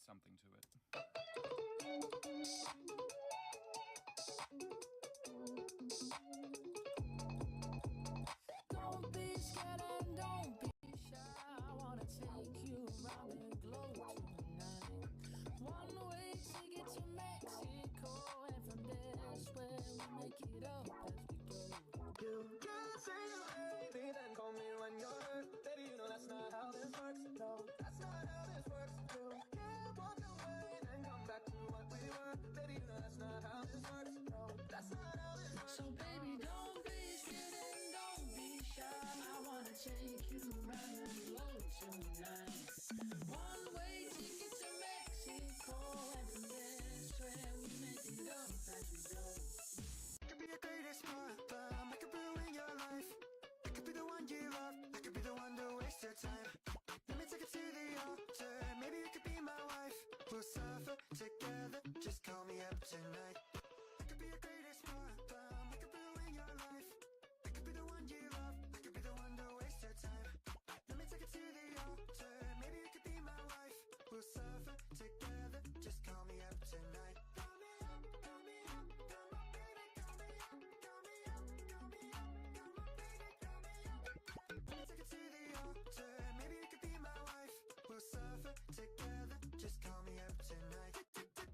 something to it. Don't be scared and don't be shy. I wanna take you around the globe tonight. One way to get to Mexico, and from there's where we make it up as we go. You can't say you hate me, then call me when you're hurt. Baby, you know that's not how this works. No, that's not how this works. You can't walk away, then come back to what we were. Baby, you know that's not how this works. No, that's not how this works. So baby, don't be scared and don't be shy. I wanna take you around the globe tonight. One way ticket to Mexico, and from there's where we make it up as we go. I could be the greatest part, but I could ruin your life. I could be the one you love, I could be the one to waste your time. Let me take it to the altar, maybe you could be my wife. We'll suffer together, just call me up tonight. I could be the greatest part, but I could ruin your life. I could be the one you love, I could be the one to waste your time. Let me take it to the altar, maybe you could be my wife. We'll suffer together, just call me up tonight. Call me up, call me up, call my baby, call me up, call me up, call me up, call my baby, call me up. Let me take it to the altar, maybe you could be my wife. We'll suffer together, just call me up tonight.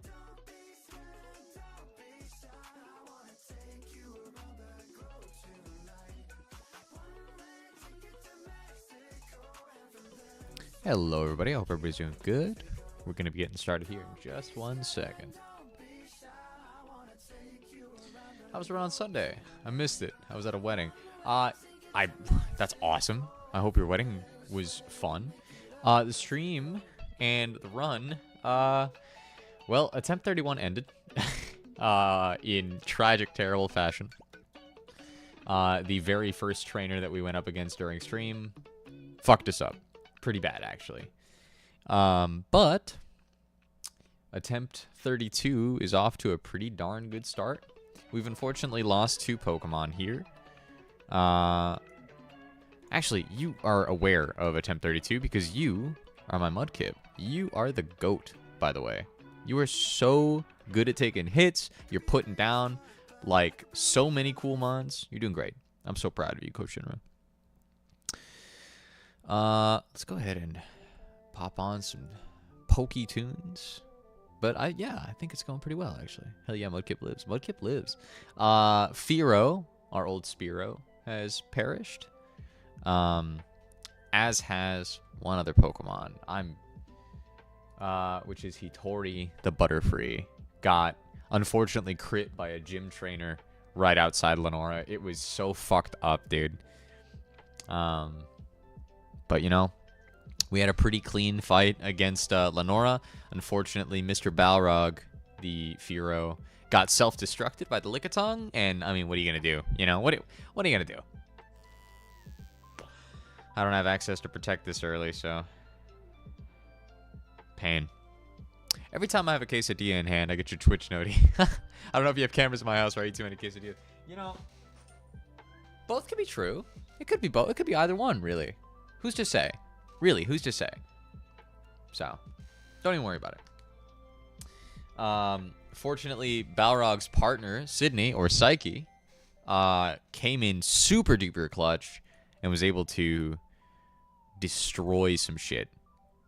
Don't be scared, don't be shy. I wanna take you around the globe tonight. One way ticket to Mexico, and from there. Hello everybody, I hope everybody's doing good. We're going to be getting started here in just 1 second. I was around Sunday. I missed it. I was at a wedding. That's awesome. I hope your wedding was fun. The stream and the run, well, attempt 31 ended in tragic, terrible fashion. The very first trainer that we went up against during stream fucked us up. Pretty bad, actually. But attempt 32 is off to a pretty darn good start. We've unfortunately lost 2 Pokemon here. Actually, you are aware of attempt 32 because you are my Mudkip. You are the GOAT, by the way. You are so good at taking hits. You're putting down, like, so many cool mons. You're doing great. I'm so proud of you, Coach Shinra. Let's go ahead and pop on some pokey tunes. But I think it's going pretty well, actually. Hell yeah, Mudkip lives. Mudkip lives. Fearow, our old Spearow, has perished. As has one other Pokemon. Which is Hitori, the Butterfree. Got, unfortunately, crit by a gym trainer right outside Lenora. It was so fucked up, dude. But, you know, we had a pretty clean fight against Lenora. Unfortunately, Mr. Balrog, the Fearow, got self-destructed by the Lickitung. And, I mean, what are you going to do? You know, what are you going to do? I don't have access to protect this early, so... Pain. Every time I have a quesadilla in hand, I get your Twitch noti. I don't know if you have cameras in my house or I eat too many quesadillas. You know, both could be true. It could be both. It could be either one, really. Who's to say? Really, who's to say? So, don't even worry about it. Fortunately, Balrog's partner, Sydney, or Psyche, came in super duper clutch and was able to destroy some shit.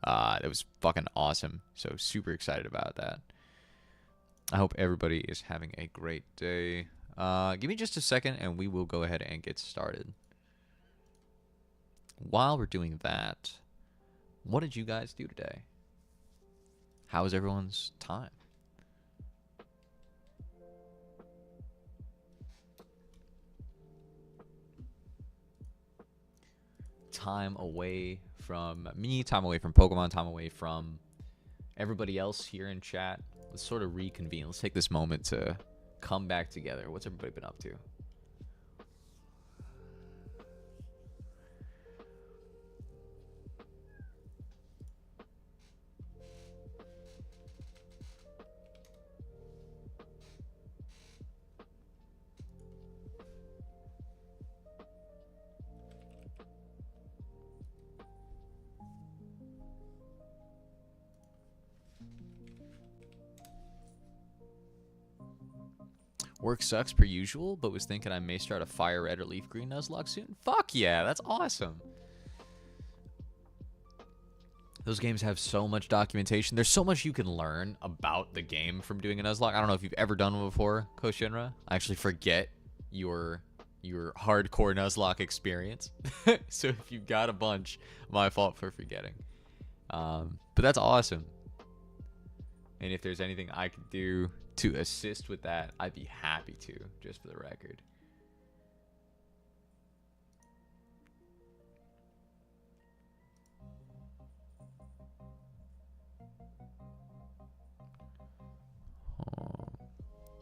That was fucking awesome. So super excited about that. I hope everybody is having a great day. Give me just a second and we will go ahead and get started. While we're doing that, what did you guys do today? How was everyone's time? Time away from me, time away from Pokemon, time away from everybody else here in chat. Let's sort of reconvene. Let's take this moment to come back together. What's everybody been up to? Work sucks per usual, but was thinking I may start a fire red or leaf green Nuzlocke soon. Fuck yeah, that's awesome. Those games have so much documentation. There's so much you can learn about the game from doing a Nuzlocke. I don't know if you've ever done one before, Coach Shinra. I actually forget your hardcore Nuzlocke experience. So if you've got a bunch, my fault for forgetting. But that's awesome. And if there's anything I could do to assist with that, I'd be happy to, just for the record.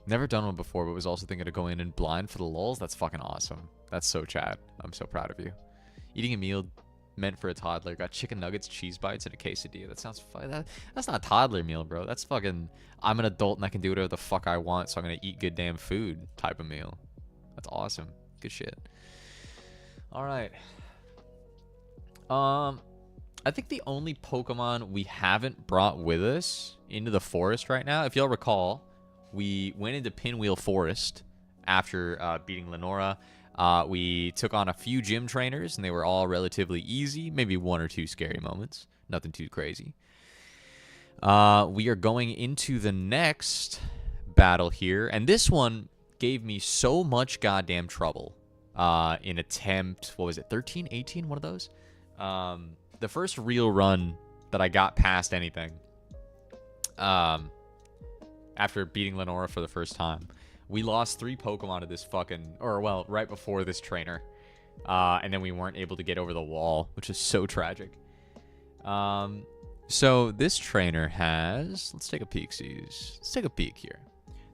Never done one before, but was also thinking of going in blind for the lulz. That's fucking awesome. That's so Chad. I'm so proud of you. Eating a meal meant for a toddler. Got chicken nuggets, cheese bites, and a quesadilla. That sounds that's not a toddler meal, bro. That's fucking, I'm an adult and I can do whatever the fuck I want, so I'm gonna eat good damn food type of meal. That's awesome. Good shit. All right. I think the only Pokemon we haven't brought with us into the forest right now, if y'all recall, we went into Pinwheel Forest after beating Lenora. We took on a few gym trainers, and they were all relatively easy. Maybe one or two scary moments. Nothing too crazy. We are going into the next battle here, and this one gave me so much goddamn trouble in attempt, what was it, 13, 18, one of those? The first real run that I got past anything. After beating Lenora for the first time. We lost 3 Pokemon to this fucking, or well, right before this trainer. And then we weren't able to get over the wall, which is so tragic. So this trainer has, let's take a peek-sies. Let's take a peek here.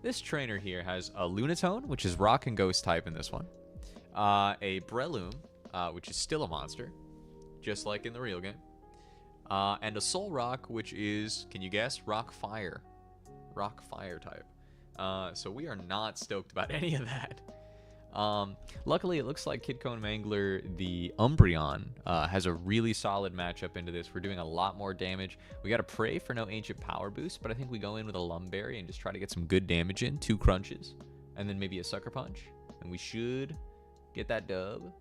This trainer here has a Lunatone, which is rock and ghost type in this one. A Breloom, which is still a monster, just like in the real game. And a Solrock, which is, can you guess, rock fire. Rock fire type. So we are not stoked about any of that. Luckily, it looks like Kid Cone Mangler, the Umbreon, has a really solid matchup into this. We're doing a lot more damage. We got to pray for no Ancient Power boost, but I think we go in with a Lumberry and just try to get some good damage in. 2 crunches, and then maybe a Sucker Punch, and we should get that dub.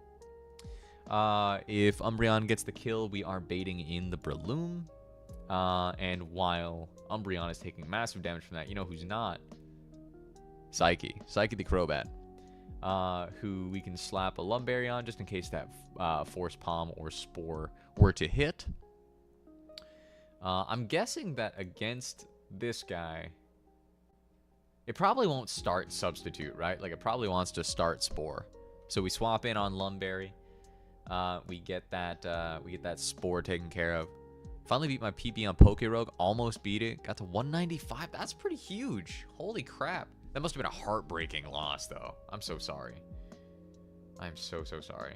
If Umbreon gets the kill, we are baiting in the Breloom. And while Umbreon is taking massive damage from that, you know who's not? Psyche the Crobat, who we can slap a Lumberry on just in case that Force Palm or Spore were to hit. I'm guessing that against this guy, it probably won't start Substitute, right? Like, it probably wants to start Spore. So we swap in on Lumberry. We get that Spore taken care of. Finally beat my PB on Pokerogue. Almost beat it. Got to 195. That's pretty huge. Holy crap. That must have been a heartbreaking loss, though. I'm so sorry. I'm so sorry.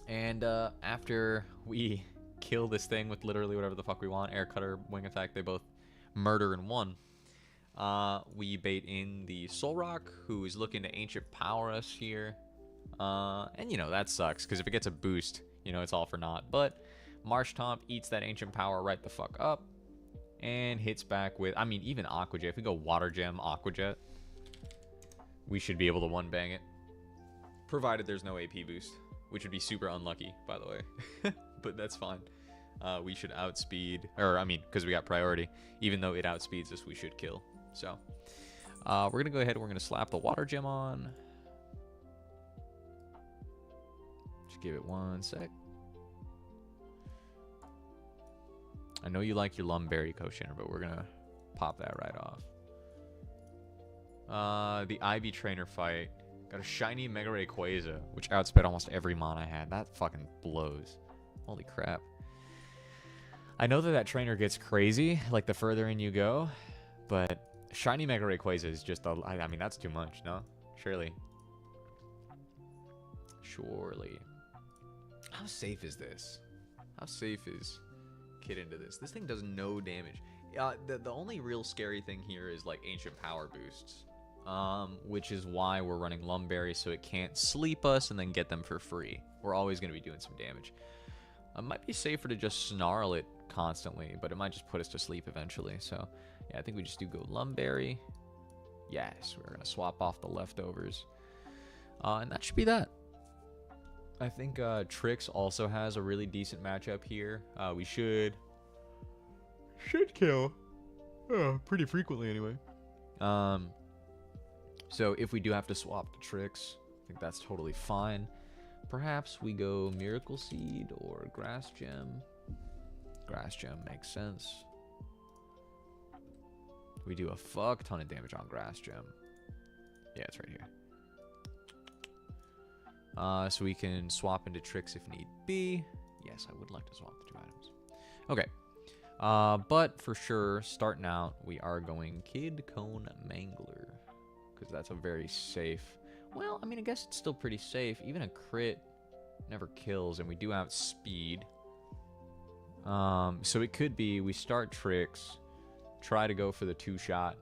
And after we kill this thing with literally whatever the fuck we want, Air Cutter, Wing Attack, they both murder in one. We bait in the Solrock, who is looking to Ancient Power us here. And, you know, that sucks, because if it gets a boost, you know, it's all for naught. But Marshtomp eats that Ancient Power right the fuck up and hits back with, I mean, even Aqua Jet. If we go Water Gem, Aqua Jet, we should be able to one-bang it. Provided there's no AP boost, which would be super unlucky, by the way. But that's fine. We should outspeed, or I mean, because we got priority. Even though it outspeeds us, we should kill. So, we're going to go ahead and we're going to slap the Water Gem on. Just give it 1 sec. I know you like your Lumberry, Koshinner, but we're going to pop that right off. The Ivy Trainer fight. Got a shiny Mega Rayquaza, which outsped almost every mon I had. That fucking blows. Holy crap. I know that trainer gets crazy, like the further in you go, but shiny Mega Rayquaza is just, I mean, that's too much, no? Surely. Surely. How safe is this? How safe is Kid into this? This thing does no damage. The only real scary thing here is like Ancient Power boosts. Which is why we're running Lumberry, so it can't sleep us and then get them for free. We're always going to be doing some damage. It might be safer to just snarl it constantly, but it might just put us to sleep eventually. So Yeah, I think we just do go Lumberry. Yes, we're going to swap off the leftovers. And that should be that. I think Trix also has a really decent matchup here. We should kill pretty frequently anyway. So if we do have to swap to Trix, I think that's totally fine. Perhaps we go Miracle Seed or Grass Gem. Grass Gem makes sense. We do a fuck ton of damage on Grass Gem. Yeah, it's right here. So we can swap into Trix if need be. Yes, I would like to swap the 2 items. Okay. But for sure, starting out, we are going Kid Cone Mangler. Because that's a very safe... Well, I mean, I guess it's still pretty safe. Even a crit never kills, and we do have speed. So it could be we start Trix, try to go for the 2-shot.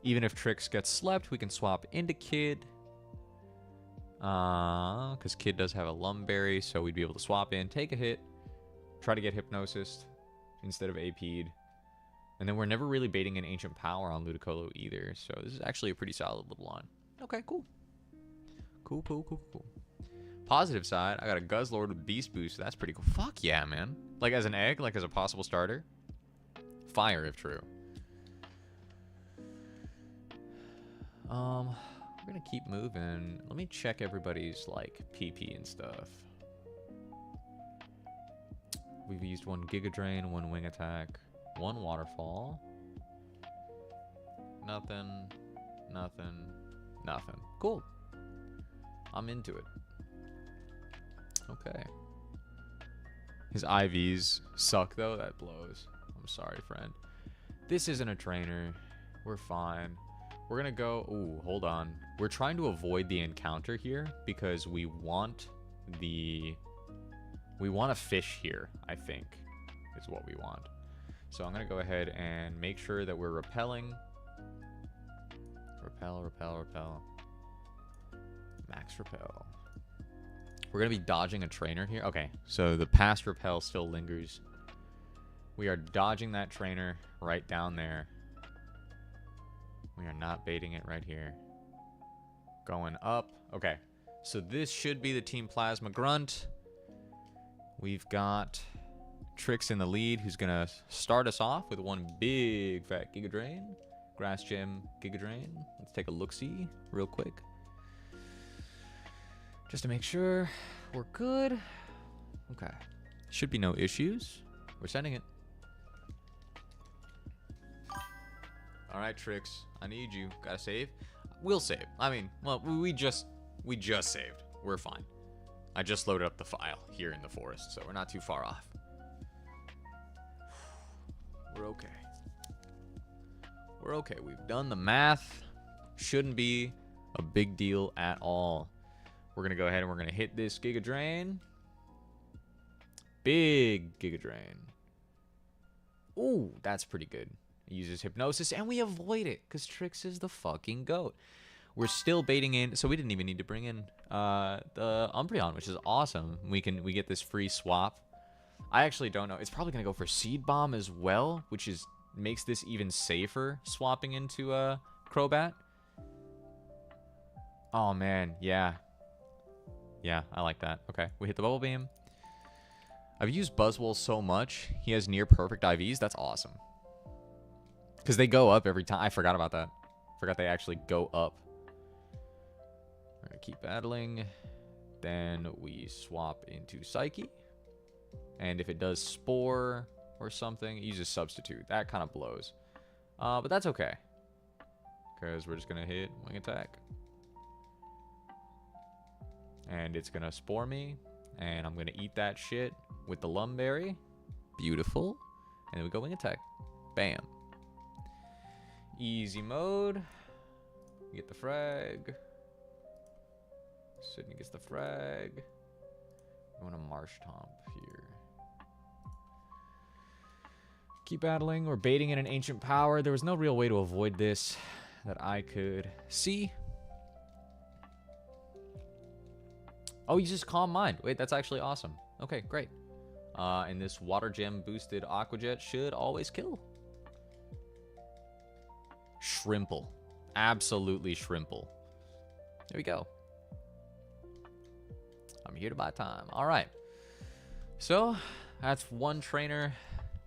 Even if Trix gets slept, we can swap into Kid. Because Kid does have a Lumberry, so we'd be able to swap in, take a hit, try to get Hypnosis instead of AP'd. And then we're never really baiting an Ancient Power on Ludicolo either, so this is actually a pretty solid little line. Okay, cool. Cool. Positive side, I got a Guzzlord with Beast Boost, so that's pretty cool. Fuck yeah, man. Like as an egg, like as a possible starter. Fire if true. We're gonna keep moving. Let me check everybody's like PP and stuff. We've used 1 Giga Drain, 1 Wing Attack, 1 Waterfall. Nothing. Cool. I'm into it. Okay. His IVs suck though. That blows. I'm sorry, friend. This isn't a trainer. We're fine. We're gonna go... Ooh, hold on. We're trying to avoid the encounter here because we want the... We want a fish here, I think, is what we want. So I'm gonna go ahead and make sure that we're repelling. Repel. Max repel. We're gonna be dodging a trainer here. Okay, so the past repel still lingers. We are dodging that trainer right down there. We are not baiting it right here. Going up. Okay, so this should be the Team Plasma Grunt. We've got Trix in the lead, who's going to start us off with 1 big fat Giga Drain. Grass Gem Giga Drain. Let's take a look-see real quick. Just to make sure we're good. Okay. Should be no issues. We're sending it. All right, Trix. I need you. Gotta save. We'll save. I mean, well, we just saved. We're fine. I just loaded up the file here in the forest, so we're not too far off. We're okay. We're okay. We've done the math. Shouldn't be a big deal at all. We're going to go ahead and we're going to hit this Giga Drain. Big Giga Drain. Ooh, that's pretty good. It uses Hypnosis, and we avoid it because Trix is the fucking GOAT. We're still baiting in, so we didn't even need to bring in the Umbreon, which is awesome. We get this free swap. I actually don't know. It's probably gonna go for Seed Bomb as well, which makes this even safer swapping into Crobat. Oh man, yeah, I like that. Okay, we hit the Bubble Beam. I've used Buzzwole so much. He has near perfect IVs. That's awesome. Because they go up every time. I forgot about that. Forgot they actually go up. We're going to keep battling. Then we swap into Psyche. And if it does Spore or something, it uses Substitute. That kind of blows. But that's okay. Because we're just going to hit Wing Attack. And it's going to Spore me. And I'm going to eat that shit with the Lumberry. Beautiful. And then we go Wing Attack. Bam. Easy mode. Get the frag. Sydney gets the frag. I want a Marsh Tomp here. Keep battling. We're baiting in an Ancient Power. There was no real way to avoid this that I could see. Oh, he just Calm Mind. Wait, that's actually awesome. Okay, great. And this water gem boosted Aqua Jet should always kill. Shrimple. Absolutely Shrimple. There we go. I'm here to buy time. All right. So that's one trainer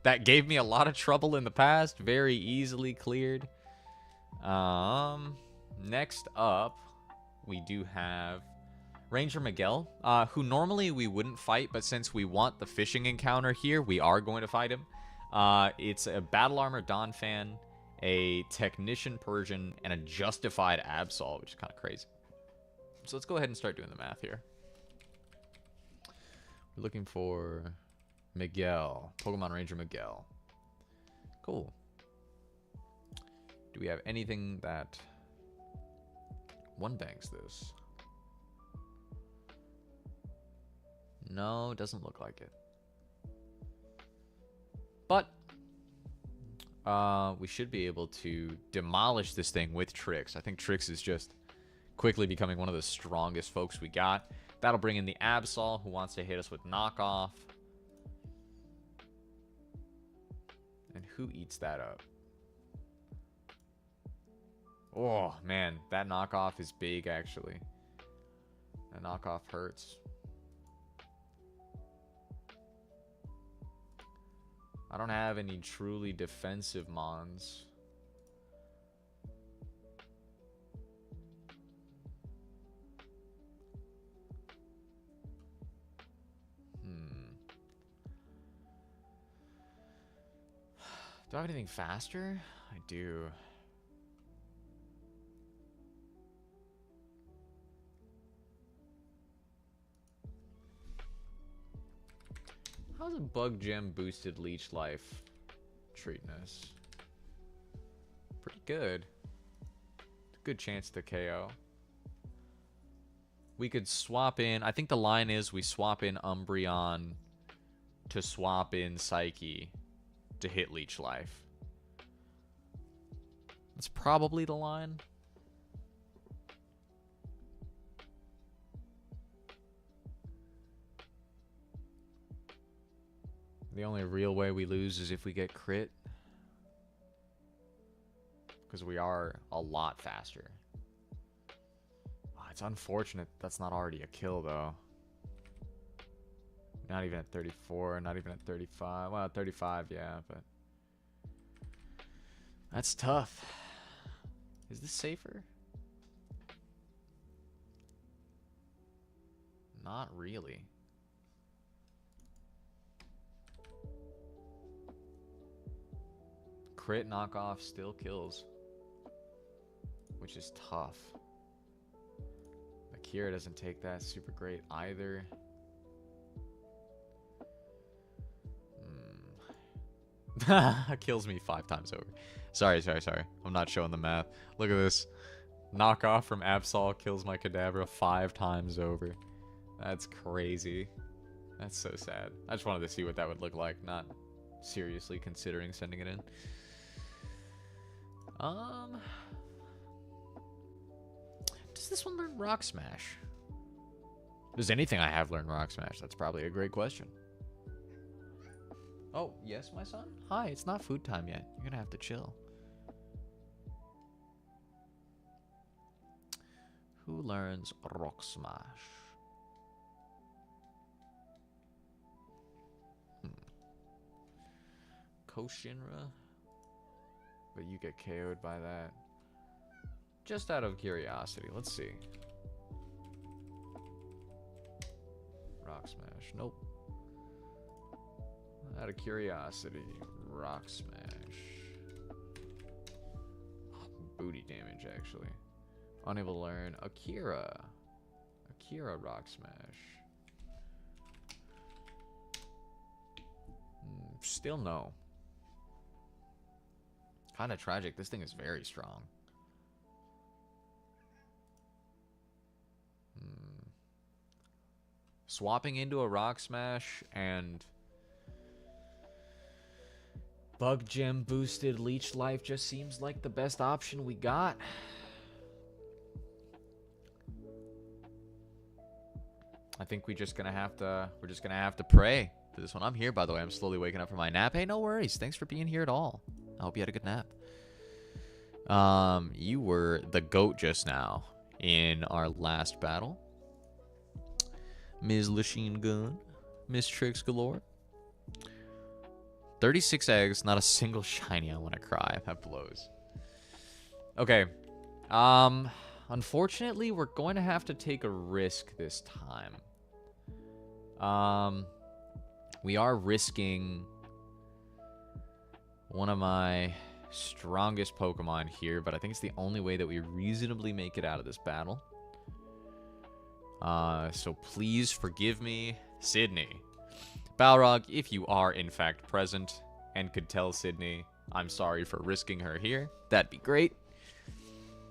that gave me a lot of trouble in the past. Very easily cleared. Next up, we do have Ranger Miguel, who normally we wouldn't fight, but since we want the fishing encounter here, we are going to fight him. It's a Battle Armor Donphan, a Technician Persian, and a Justified Absol, which is kind of crazy. So let's go ahead and start doing the math here. We're looking for Miguel, Pokemon Ranger Miguel. Cool. Do we have anything that one bangs this? No, doesn't look like it. But we should be able to demolish this thing with Trix. I think Trix is just quickly becoming one of the strongest folks we got. That'll bring in the Absol, who wants to hit us with Knockoff. And who eats that up? Oh, man. That Knockoff is big, actually. That Knockoff hurts. I don't have any truly defensive Mons. Do I have anything faster? I do. How's a Bug Gem boosted Leech Life treating us? Pretty good. Good chance to KO. We could swap in. I think the line is we swap in Umbreon to swap in Psyche to hit Leech Life. That's probably the line. The only real way we lose is if we get crit. Because we are a lot faster. Oh, it's unfortunate that's not already a kill, though. Not even at 34, not even at 35. Well, at 35, yeah, but... That's tough. Is this safer? Not really. Crit Knockoff still kills. Which is tough. Akira doesn't take that super great either. Kills me 5 times over. Sorry. I'm not showing the math. Look at this. Knockoff from Absol kills my Kadabra 5 times over. That's crazy. That's so sad. I just wanted to see what that would look like, not seriously considering sending it in. Does this one learn Rock Smash? Does anything I have learn Rock Smash? That's probably a great question. Oh, yes, my son? Hi, it's not food time yet. You're gonna have to chill. Who learns Rock Smash? Koshinra? But you get KO'd by that. Just out of curiosity, let's see. Rock Smash, nope. Out of curiosity, Rock Smash. Oh, booty damage, actually. Unable to learn Akira. Akira Rock Smash. Still no. Kind of tragic. This thing is very strong. Swapping into a Rock Smash and Bug Gem boosted Leech Life just seems like the best option we got. I think we're just gonna have to pray for this one. I'm here, by the way. I'm slowly waking up from my nap. Hey, no worries. Thanks for being here at all. I hope you had a good nap. You were the GOAT just now in our last battle. Ms. Machine Gun. Miss Tricks Galore. 36 eggs, not a single shiny. I want to cry. That blows. Okay. Unfortunately, we're going to have to take a risk this time. We are risking one of my strongest Pokemon here, but I think it's the only way that we reasonably make it out of this battle. So please forgive me, Sydney. Balrog, if you are in fact present and could tell Sydney, I'm sorry for risking her here, that'd be great.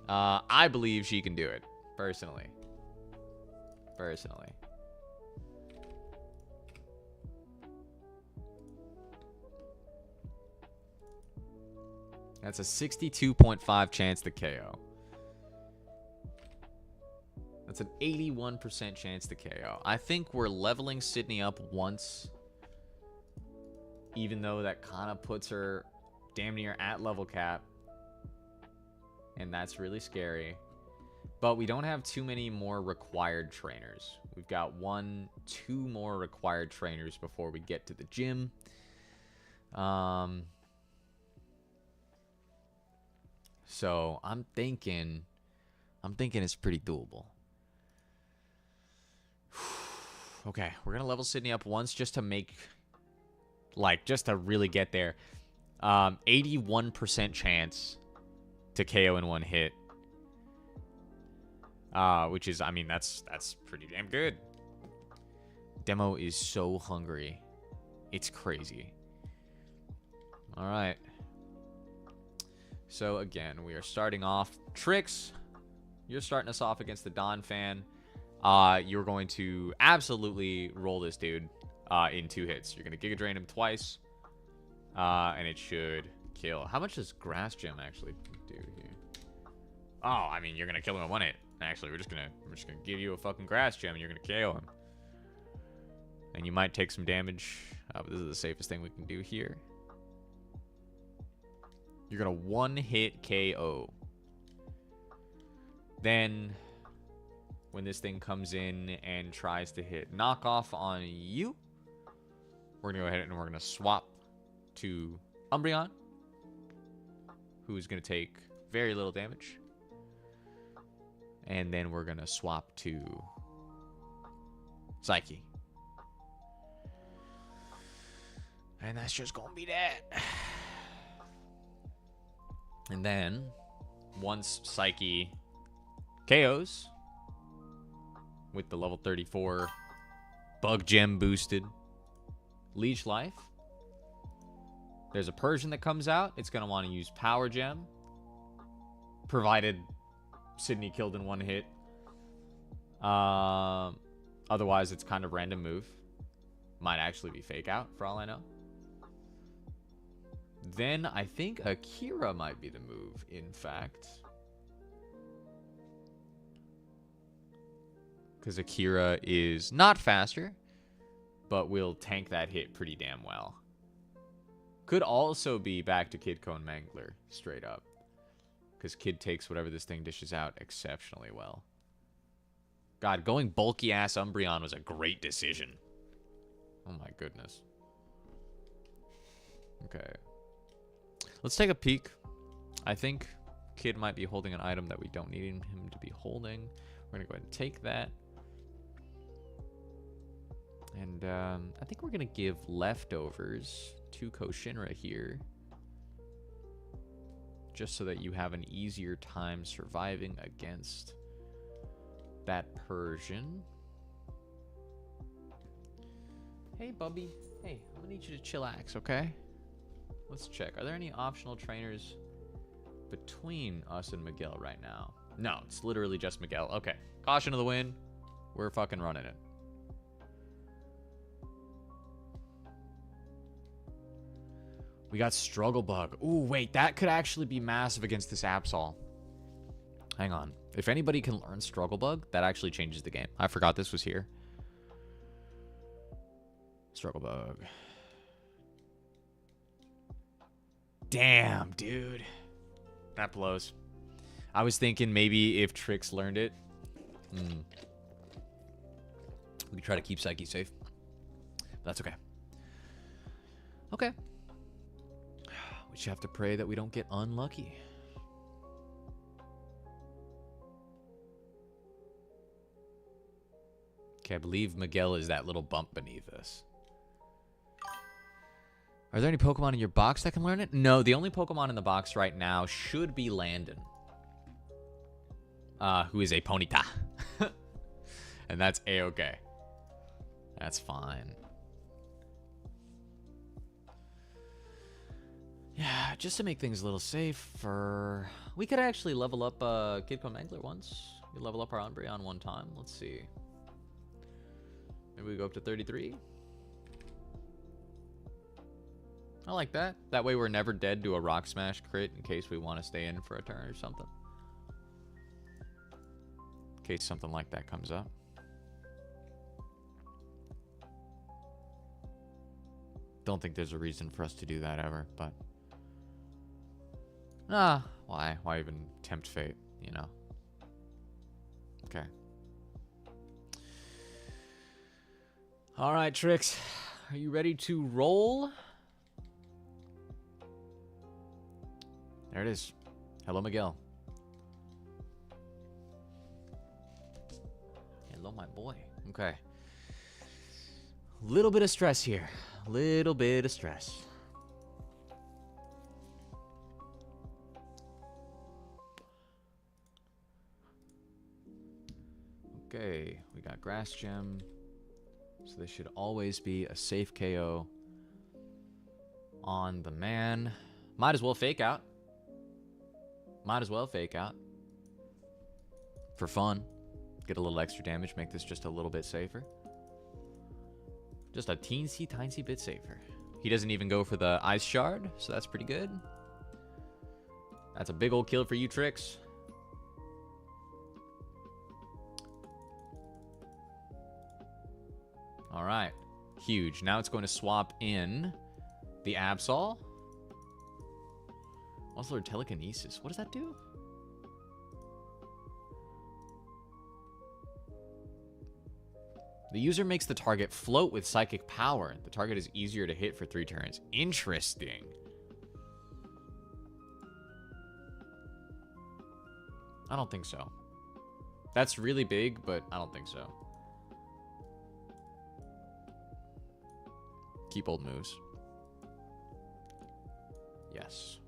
I believe she can do it, personally. That's a 62.5 chance to KO. That's an 81% chance to KO. I think we're leveling Sydney up once, even though that kind of puts her damn near at level cap. And that's really scary. But we don't have too many more required trainers. We've got 2 more required trainers before we get to the gym. So I'm thinking it's pretty doable. Okay, we're gonna level Sydney up once just to make, just to really get there. 81% chance to KO in one hit. Which is, I mean, that's pretty damn good. Demo is so hungry. It's crazy. All right. So, again, we are starting off. Tricks, you're starting us off against the Don fan. You're going to absolutely roll this dude in 2 hits. You're going to Giga Drain him twice. And it should kill. How much does Grass Gem actually do here? Oh, I mean, you're going to kill him in 1 hit. Actually, we're just gonna give you a fucking Grass Gem and you're gonna KO him. And you might take some damage, but this is the safest thing we can do here. You're gonna 1-hit KO. Then, when this thing comes in and tries to hit knockoff on you, we're gonna go ahead and we're gonna swap to Umbreon, who's gonna take very little damage. And then we're going to swap to Psyche. And that's just going to be that. And then, once Psyche KOs, with the level 34 Bug Gem boosted Leech Life, there's a Persian that comes out. It's going to want to use Power Gem, provided Sydney killed in 1 hit. Otherwise, it's kind of random move. Might actually be fake out, for all I know. Then, I think Akira might be the move, in fact. Because Akira is not faster, but will tank that hit pretty damn well. Could also be back to Kid Cone Mangler, straight up. Because Kid takes whatever this thing dishes out exceptionally well. God, going bulky-ass Umbreon was a great decision. Oh my goodness. Okay. Let's take a peek. I think Kid might be holding an item that we don't need him to be holding. We're going to go ahead and take that. And I think we're going to give leftovers to Koshinra here. Just so that you have an easier time surviving against that Persian. Hey, Bubby. Hey, I'm gonna need you to chillax, okay? Let's check. Are there any optional trainers between us and Miguel right now? No, it's literally just Miguel. Okay. Caution to the wind. We're fucking running it. We got Struggle Bug. Ooh, wait, that could actually be massive against this Absol. Hang on. If anybody can learn Struggle Bug, that actually changes the game. I forgot this was here. Struggle bug. Damn, dude. That blows. I was thinking maybe if Trix learned it, we could try to keep Psyche safe. But that's okay. Okay. We just have to pray that we don't get unlucky. Okay, I believe Miguel is that little bump beneath us. Are there any Pokemon in your box that can learn it? No, the only Pokemon in the box right now should be Landon. Who is a Ponyta. And that's A-okay. That's fine. Yeah, just to make things a little safer. We could actually level up Kid Mangler once. We level up our Umbreon one time. Let's see. Maybe we go up to 33. I like that. That way we're never dead to a Rock Smash crit in case we want to stay in for a turn or something. In case something like that comes up. Don't think there's a reason for us to do that ever, but... why? Why even tempt fate, you know? Okay. Alright, Trix. Are you ready to roll? There it is. Hello, Miguel. Hello, my boy. Okay. Little bit of stress here. Little bit of stress. Okay, we got Grass Gem. So this should always be a safe KO on the man. Might as well fake out. Might as well fake out. For fun. Get a little extra damage, make this just a little bit safer. Just a teensy bit safer. He doesn't even go for the Ice Shard, so that's pretty good. That's a big old kill for you, Trix. Alright. Huge. Now it's going to swap in the Absol. Also, their Telekinesis. What does that do? The user makes the target float with psychic power. The target is easier to hit for 3 turns. Interesting. I don't think so. That's really big, but I don't think so. Keep old moves. Yes.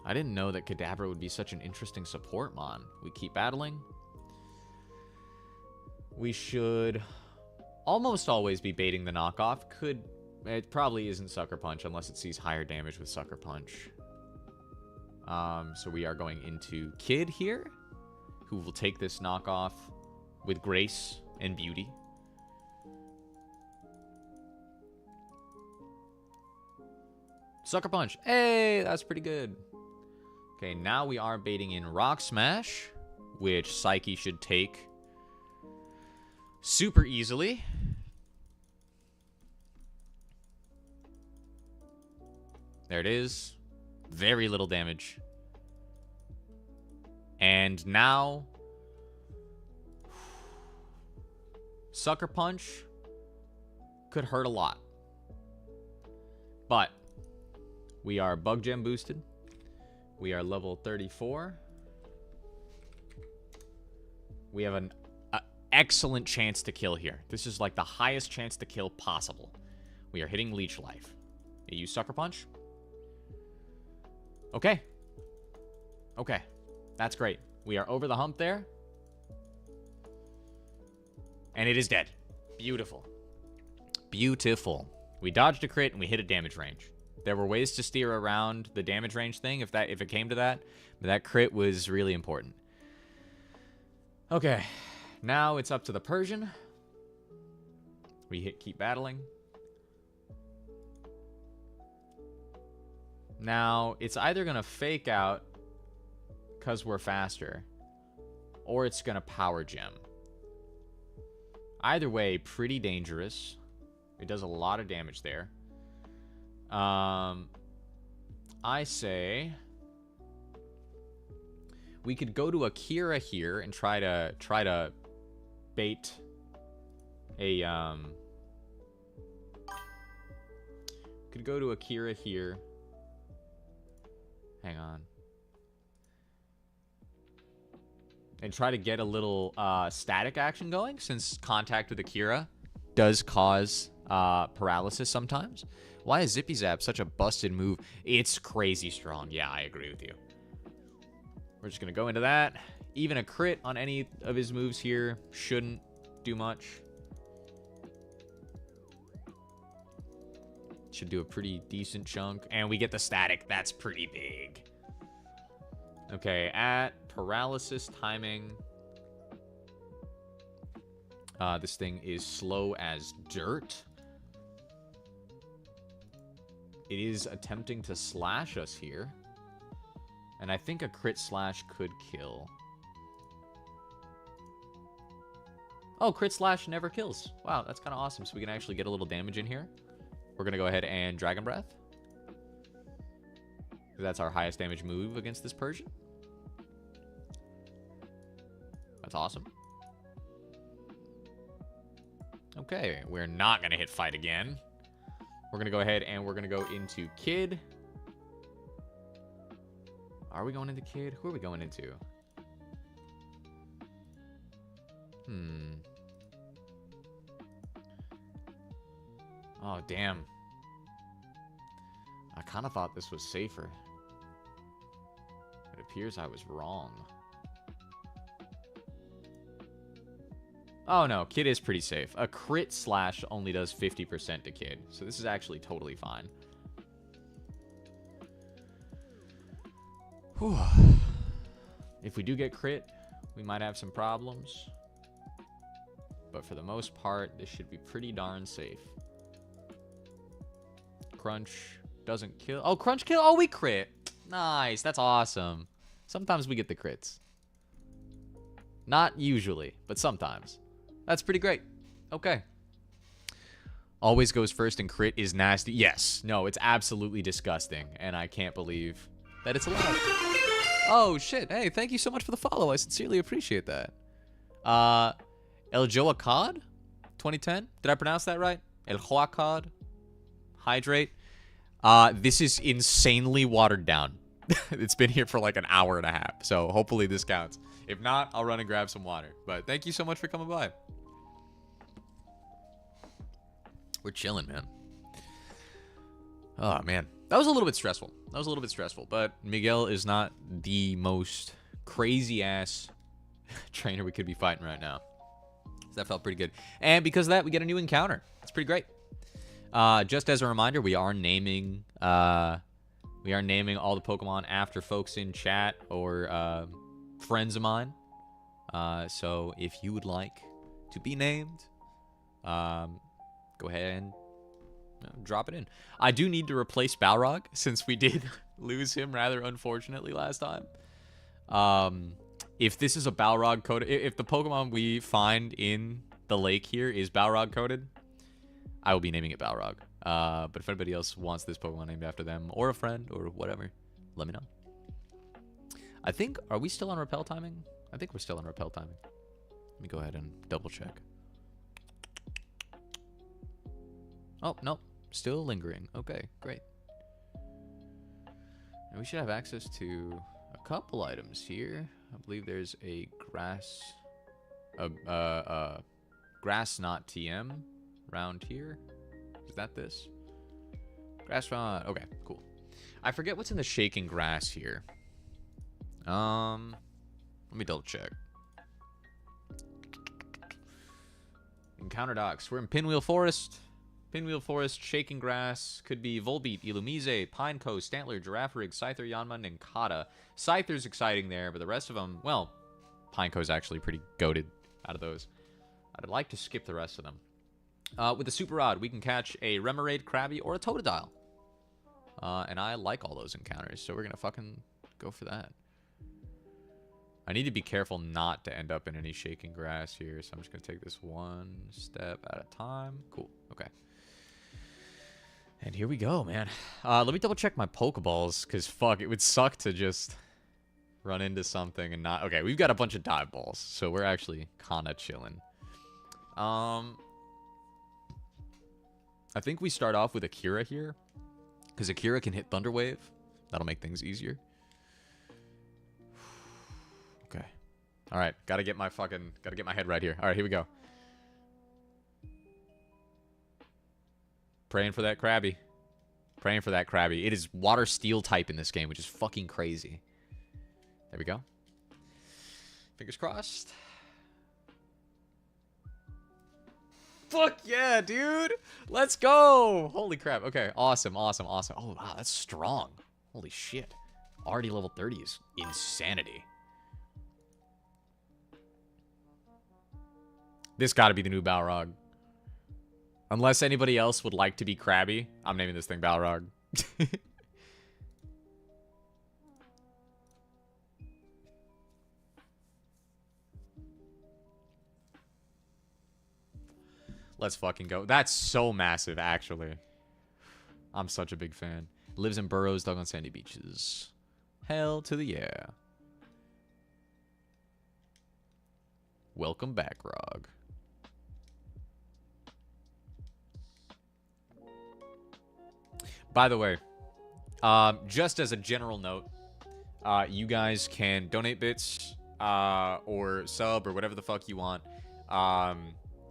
I didn't know that Kadabra would be such an interesting support mon. We keep battling. We should almost always be baiting the knockoff. It probably isn't Sucker Punch unless it sees higher damage with Sucker Punch. So we are going into Kid here, who will take this knockoff with grace and beauty. Sucker Punch. Hey, that's pretty good. Okay, now we are baiting in Rock Smash, which Psyche should take super easily. There it is. Very little damage. And now Sucker Punch could hurt a lot. But we are Bug Gem boosted. We are level 34. We have an excellent chance to kill here. This is like the highest chance to kill possible. We are hitting Leech Life. You use Sucker Punch? Okay. Okay. That's great. We are over the hump there. And it is dead. Beautiful. Beautiful. We dodged a crit and we hit a damage range. There were ways to steer around the damage range thing if it came to that. But that crit was really important. Okay. Now it's up to the Persian. We hit keep battling. Now, it's either going to fake out because we're faster, or it's going to power gem. Either way, pretty dangerous. It does a lot of damage there. I say we could go to Akira here and try to bait a could go to Akira here. Hang on. And try to get a little static action going, since contact with Akira does cause paralysis sometimes. Why is Zippy Zap such a busted move? It's crazy strong. Yeah, I agree with you. We're just going to go into that. Even a crit on any of his moves here shouldn't do much. Should do a pretty decent chunk. And we get the static. That's pretty big. Okay, at paralysis timing. This thing is slow as dirt. It is attempting to slash us here. And I think a crit slash could kill. Oh, crit slash never kills. Wow, that's kind of awesome. So we can actually get a little damage in here. We're going to go ahead and Dragon Breath. That's our highest damage move against this Persian. That's awesome. Okay, we're not going to hit fight again. We're going to go ahead and we're going to go into Kid. Are we going into Kid? Who are we going into? Oh, damn. I kind of thought this was safer. It appears I was wrong. Oh, no. Kid is pretty safe. A crit slash only does 50% to Kid. So this is actually totally fine. Whew. If we do get crit, we might have some problems. But for the most part, this should be pretty darn safe. Crunch doesn't kill. Oh, Crunch kill. Oh, we crit. Nice. That's awesome. Sometimes we get the crits. Not usually, but sometimes. That's pretty great. Okay. Always goes first and crit is nasty. Yes. No, it's absolutely disgusting. And I can't believe that it's allowed. Oh, shit. Hey, thank you so much for the follow. I sincerely appreciate that. El Joacad? 2010? Did I pronounce that right? El Joacad? Hydrate. This is insanely watered down. It's been here for like an hour and a half. So hopefully this counts. If not, I'll run and grab some water. But thank you so much for coming by. We're chilling, man. Oh, man. That was a little bit stressful. But Miguel is not the most crazy-ass trainer we could be fighting right now. So that felt pretty good. And because of that, we get a new encounter. It's pretty great. Just as a reminder, we are naming all the Pokemon after folks in chat or friends of mine. So if you would like to be named, go ahead and drop it in. I do need to replace Balrog since we did lose him rather unfortunately last time. If this is a Balrog coded, if the Pokemon we find in the lake here is Balrog coded, I will be naming it Balrog. But if anybody else wants this Pokemon named after them, or a friend, or whatever, let me know. I think, are we still on repel timing? I think we're still on repel timing. Let me go ahead and double check. Oh, no. Still lingering. Okay, great. And we should have access to a couple items here. I believe there's a grass... grass knot TM round here. Is that this? Grass knot. Okay, cool. I forget what's in the shaking grass here. Let me double check. Encounter docs. We're in Pinwheel Forest. Pinwheel Forest, Shaking Grass, could be Volbeat, Illumise, Pineco, Stantler, Girafarig, Scyther, Yanma, and Kata. Scyther's exciting there, but the rest of them, well, Pineco's actually pretty goated out of those. I'd like to skip the rest of them. With the Super Rod, we can catch a Remoraid, Krabby, or a Totodile. And I like all those encounters, so we're going to fucking go for that. I need to be careful not to end up in any Shaking Grass here, so I'm just going to take this one step at a time. Cool, okay. And here we go, man. Let me double check my Pokeballs, because fuck, it would suck to just run into something and not... Okay, we've got a bunch of dive balls, so we're actually kind of chilling. I think we start off with Akira here, because Akira can hit Thunder Wave. That'll make things easier. Okay. All right, gotta get my head right here. All right, here we go. Praying for that Krabby. Praying for that Krabby. It is water steel type in this game, which is fucking crazy. There we go. Fingers crossed. Fuck yeah, dude. Let's go. Holy crap. Okay, awesome, awesome, awesome. Oh, wow, that's strong. Holy shit. Already level 30 is insanity. This gotta be the new Balrog. Unless anybody else would like to be Krabby, I'm naming this thing Balrog. Let's fucking go. That's so massive, actually. I'm such a big fan. Lives in burrows dug on sandy beaches. Hell to the yeah. Welcome back, Rog. By the way, just as a general note, you guys can donate bits or sub or whatever the fuck you want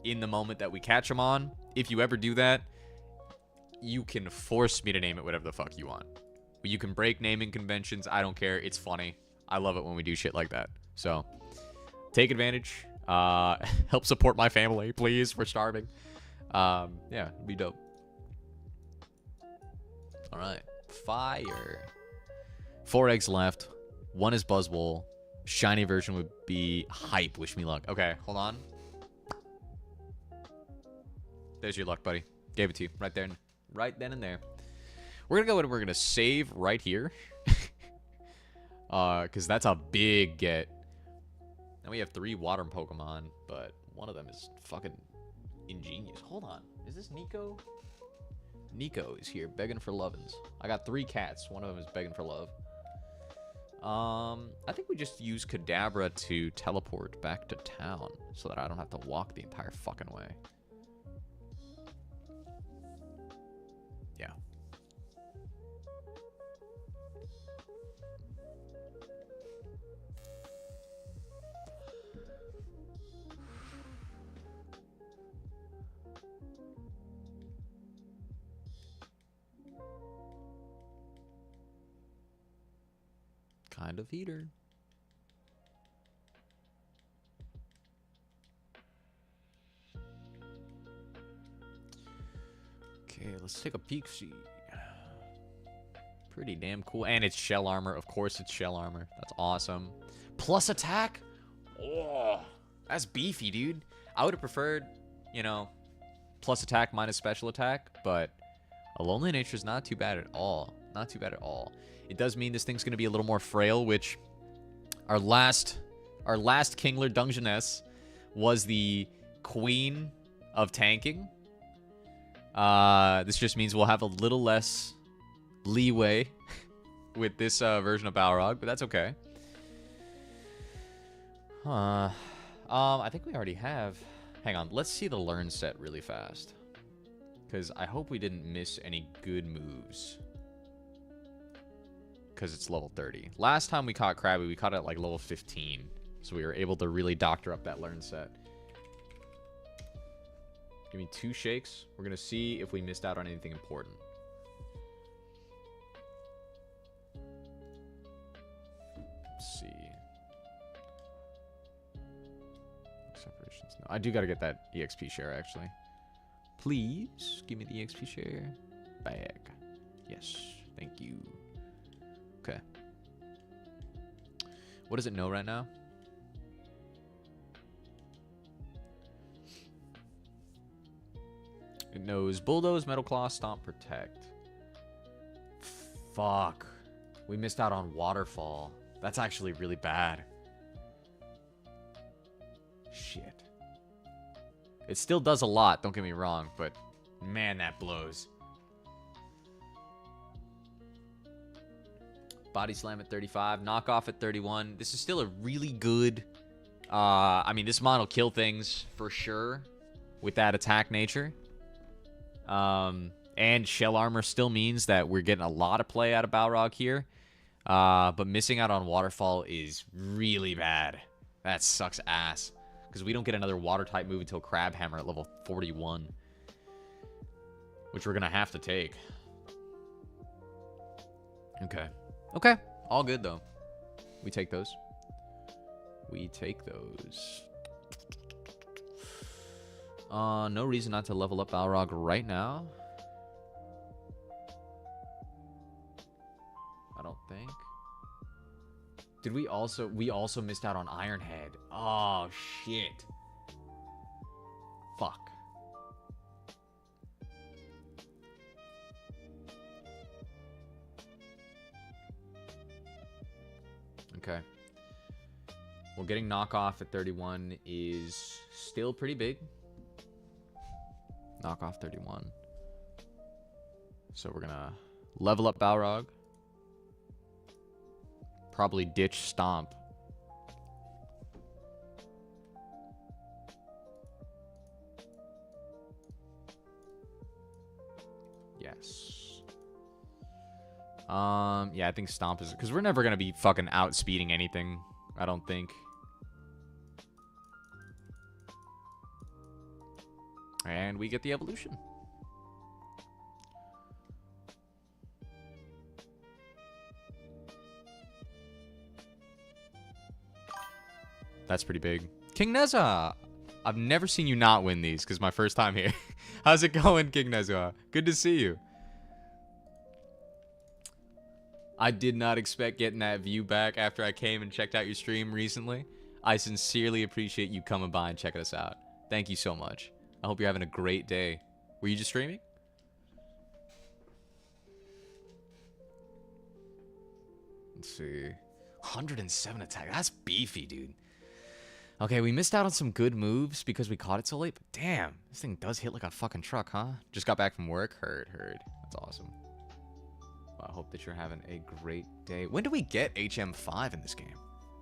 in the moment that we catch them on. If you ever do that, you can force me to name it whatever the fuck you want. You can break naming conventions. I don't care. It's funny. I love it when we do shit like that. So, take advantage. Help support my family, please. We're starving. Yeah, it'd be dope. All right. Fire. 4 eggs left. 1 is Buzzwole. Shiny version would be Hype. Wish me luck. Okay, hold on. There's your luck, buddy. Gave it to you. Right there. Right then and there. We're going to go and we're going to save right here. Because that's a big get. And we have 3 water Pokemon, but one of them is fucking ingenious. Hold on. Is this Nico? Nico is here begging for lovin's. I got 3 cats. One of them is begging for love. I think we just use Kadabra to teleport back to town so that I don't have to walk the entire fucking way. Yeah. Kind of heater. Okay, let's take a peek. See. Pretty damn cool. And it's shell armor. Of course it's shell armor. That's awesome. Plus attack? Oh, that's beefy, dude. I would have preferred, you know, plus attack minus special attack, but a Lonely Nature is not too bad at all. Not too bad at all. It does mean this thing's going to be a little more frail, which our last Kingler Dungeness was the queen of tanking. This just means we'll have a little less leeway with this version of Balrog, but that's okay. I think we already have... Hang on, let's see the learn set really fast. Because I hope we didn't miss any good moves. Because it's level 30. Last time we caught Krabby, we caught it at like level 15. So we were able to really doctor up that learn set. Give me 2 shakes. We're going to see if we missed out on anything important. Let's see. Separations. No, I do got to get that EXP share, actually. Please give me the EXP share. Bag. Yes. Thank you. Okay. What does it know right now? It knows Bulldoze, Metal Claw, Stomp, Protect. Fuck. We missed out on Waterfall. That's actually really bad. Shit. It still does a lot, don't get me wrong, but man, that blows. Body slam at 35. Knockoff at 31. This is still a really good... I mean, this mod will kill things for sure with that attack nature. And shell armor still means that we're getting a lot of play out of Balrog here. But missing out on waterfall is really bad. That sucks ass. Because we don't get another water type move until Crab Hammer at level 41. Which we're going to have to take. Okay. Okay. All good, though. We take those. We take those. No reason not to level up Balrog right now. I don't think. Did we also... We also missed out on Ironhead. Oh, shit. Fuck. Okay. Well, getting knockoff at 31 is still pretty big. Knockoff 31. So we're gonna level up Balrog. Probably ditch Stomp. Yes. Yeah, I think Stomp is... Because we're never going to be fucking outspeeding anything, I don't think. And we get the evolution. That's pretty big. King Nezha! I've never seen you not win these, because my first time here. How's it going, King Nezha? Good to see you. I did not expect getting that view back after I came and checked out your stream recently. I sincerely appreciate you coming by and checking us out. Thank you so much. I hope you're having a great day. Were you just streaming? Let's see. 107 attack. That's beefy, dude. Okay, we missed out on some good moves because we caught it so late. But damn, this thing does hit like a fucking truck, huh? Just got back from work. Heard. That's awesome. Well, I hope that you're having a great day. When do we get HM5 in this game?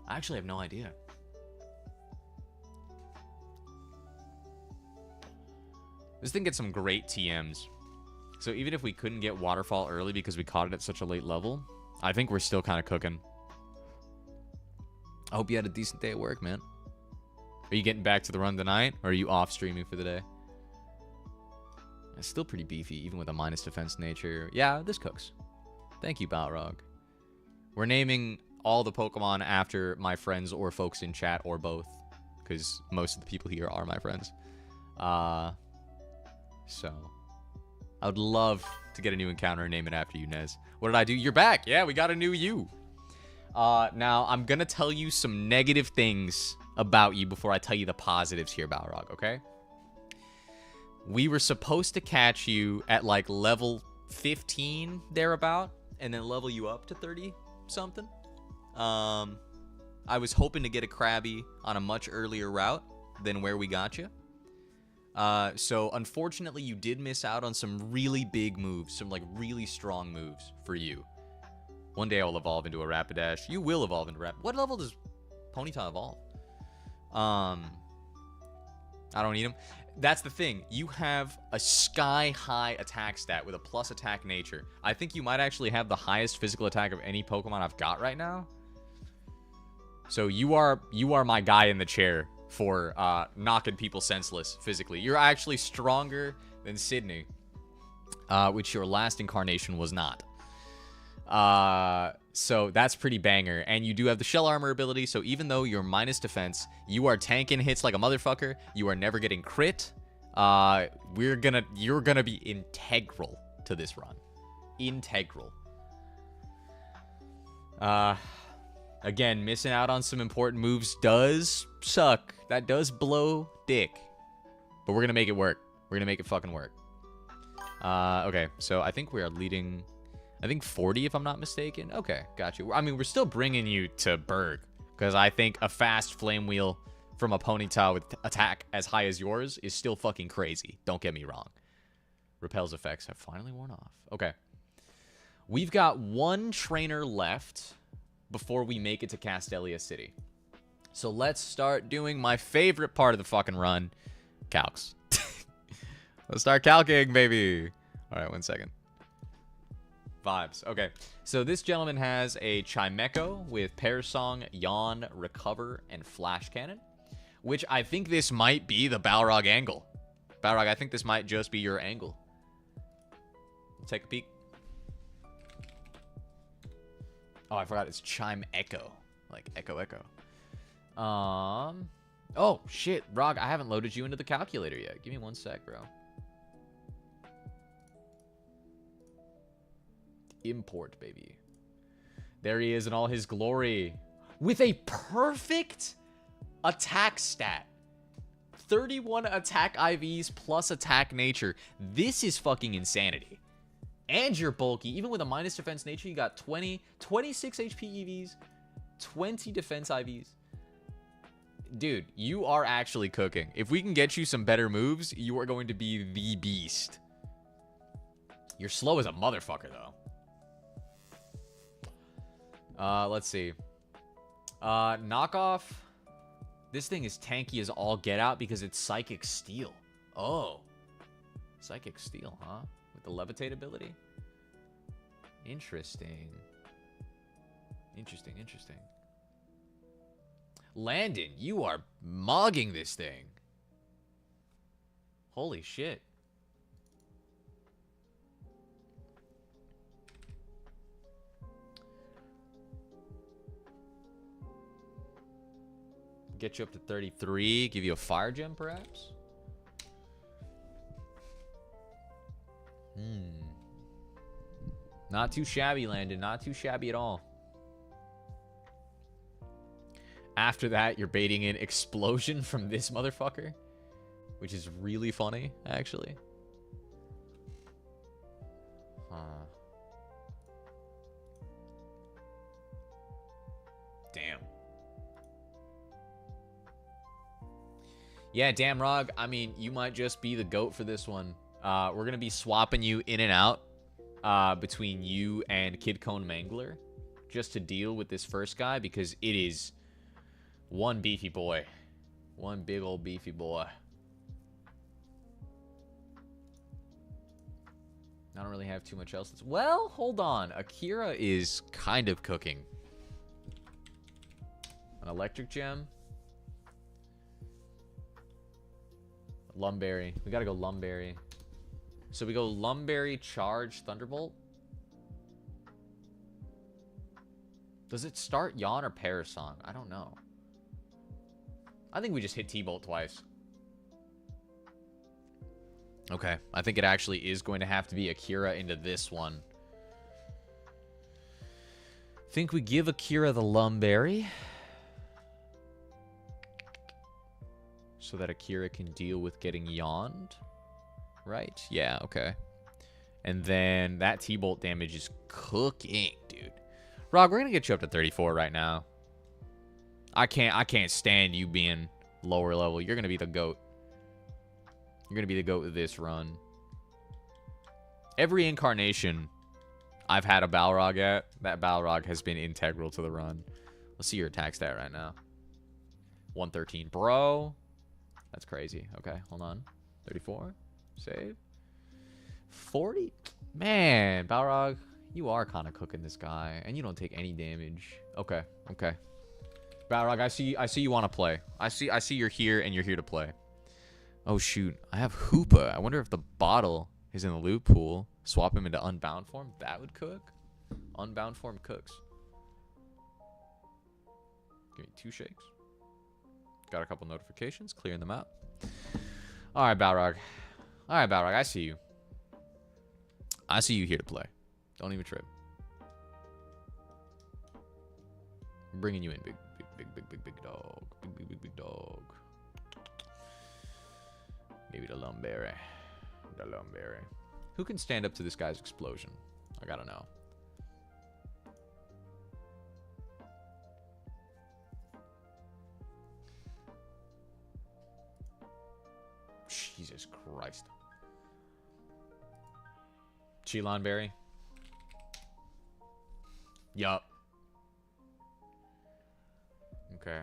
I actually have no idea. This thing gets some great TMs. So even if we couldn't get Waterfall early because we caught it at such a late level, I think we're still kind of cooking. I hope you had a decent day at work, man. Are you getting back to the run tonight, or are you off streaming for the day? It's still pretty beefy, even with a minus defense nature. Yeah, this cooks. Thank you, Balrog. We're naming all the Pokemon after my friends or folks in chat, or both, because most of the people here are my friends. So, I would love to get a new encounter and name it after you, Nez. What did I do? You're back. Yeah, we got a new you. Now, I'm going to tell you some negative things about you before I tell you the positives here, Balrog, okay? We were supposed to catch you at, like, level 15, thereabout, and then level you up to 30-something. I was hoping to get a Krabby on a much earlier route than where we got you. So, unfortunately, you did miss out on some really big moves, some, like, really strong moves for you. One day I'll evolve into a Rapidash. You will evolve into Rapidash. What level does Ponyta evolve? I don't need him. That's the thing. You have a sky-high attack stat with a plus attack nature. I think you might actually have the highest physical attack of any Pokemon I've got right now. So you are my guy in the chair for knocking people senseless physically. You're actually stronger than Sydney, which your last incarnation was not. So that's pretty banger. And you do have the shell armor ability, so even though you're minus defense, you are tanking hits like a motherfucker. You are never getting crit. You're gonna be integral to this run. Integral. Again, missing out on some important moves does suck. That does blow dick. But we're gonna make it work. We're gonna make it fucking work. Okay, so I think we are leading... I think 40, if I'm not mistaken. Okay, got you. I mean, we're still bringing you to Burgh, because I think a fast Flame Wheel from a Ponyta with attack as high as yours is still fucking crazy. Don't get me wrong. Repel's effects have finally worn off. Okay. We've got one trainer left before we make it to Castelia City. So let's start doing my favorite part of the fucking run, calcs. Let's start calcing, baby. All right, 1 second. Vibes. Okay, so this gentleman has a Chimecho with Pear Song, Yawn, Recover, and Flash Cannon, which I think this might be the Balrog angle. Balrog, I think this might just be your angle. Take a peek. Oh, I forgot it's Chime Echo. Like Echo Echo. Oh, shit. Rog, I haven't loaded you into the calculator yet. Give me 1 sec, bro. Import, baby. There he is in all his glory. With a perfect attack stat. 31 attack IVs plus attack nature. This is fucking insanity. And you're bulky. Even with a minus defense nature, you got 26 HP EVs, 20 defense IVs. Dude, you are actually cooking. If we can get you some better moves, you are going to be the beast. You're slow as a motherfucker, though. Let's see. Knockoff. This thing is tanky as all get out because it's Psychic Steel. Oh. Psychic Steel, huh? With the levitate ability? Interesting. Interesting, interesting. Landon, you are mogging this thing. Holy shit. Get you up to 33. Give you a fire gem, perhaps? Not too shabby, Landon. Not too shabby at all. After that, you're baiting in Explosion from this motherfucker, which is really funny, actually. Huh. Damn. Yeah, damn, Rog. I mean, you might just be the GOAT for this one. We're going to be swapping you in and out between you and Kid Cone Mangler just to deal with this first guy because it is one beefy boy. One big old beefy boy. I don't really have too much else. Well, hold on. Akira is kind of cooking. An electric gem. Lumberry. We gotta go Lumberry. So we go Lumberry, Charge, Thunderbolt. Does it start Yawn or Parasong? I don't know. I think we just hit T-Bolt twice. Okay. I think it actually is going to have to be Akira into this one. Think we give Akira the Lumberry. So that Akira can deal with getting yawned. Right? Yeah, okay. And then that T-Bolt damage is cooking, dude. Rog, we're going to get you up to 34 right now. I can't stand you being lower level. You're going to be the GOAT. You're going to be the GOAT of this run. Every incarnation I've had a Balrog at, that Balrog has been integral to the run. Let's see your attack stat right now. 113. Bro. That's crazy. Okay, hold on. 34. Save. 40. Man, Balrog, you are kind of cooking this guy. And you don't take any damage. Okay, okay. Balrog, I see you want to play. I see you're here and you're here to play. Oh shoot, I have Hoopa. I wonder if the bottle is in the loot pool. Swap him into Unbound form. That would cook. Unbound form cooks. Give me 2 shakes. Got a couple notifications. Clearing them out. All right, Balrog. All right, Balrog. I see you. I see you here to play. Don't even trip. I'm bringing you in, big dog. Big dog. Maybe the Lumberry. The Lumberry. Who can stand up to this guy's explosion? I gotta know. Jesus Christ. Chilonberry. Yup. Okay.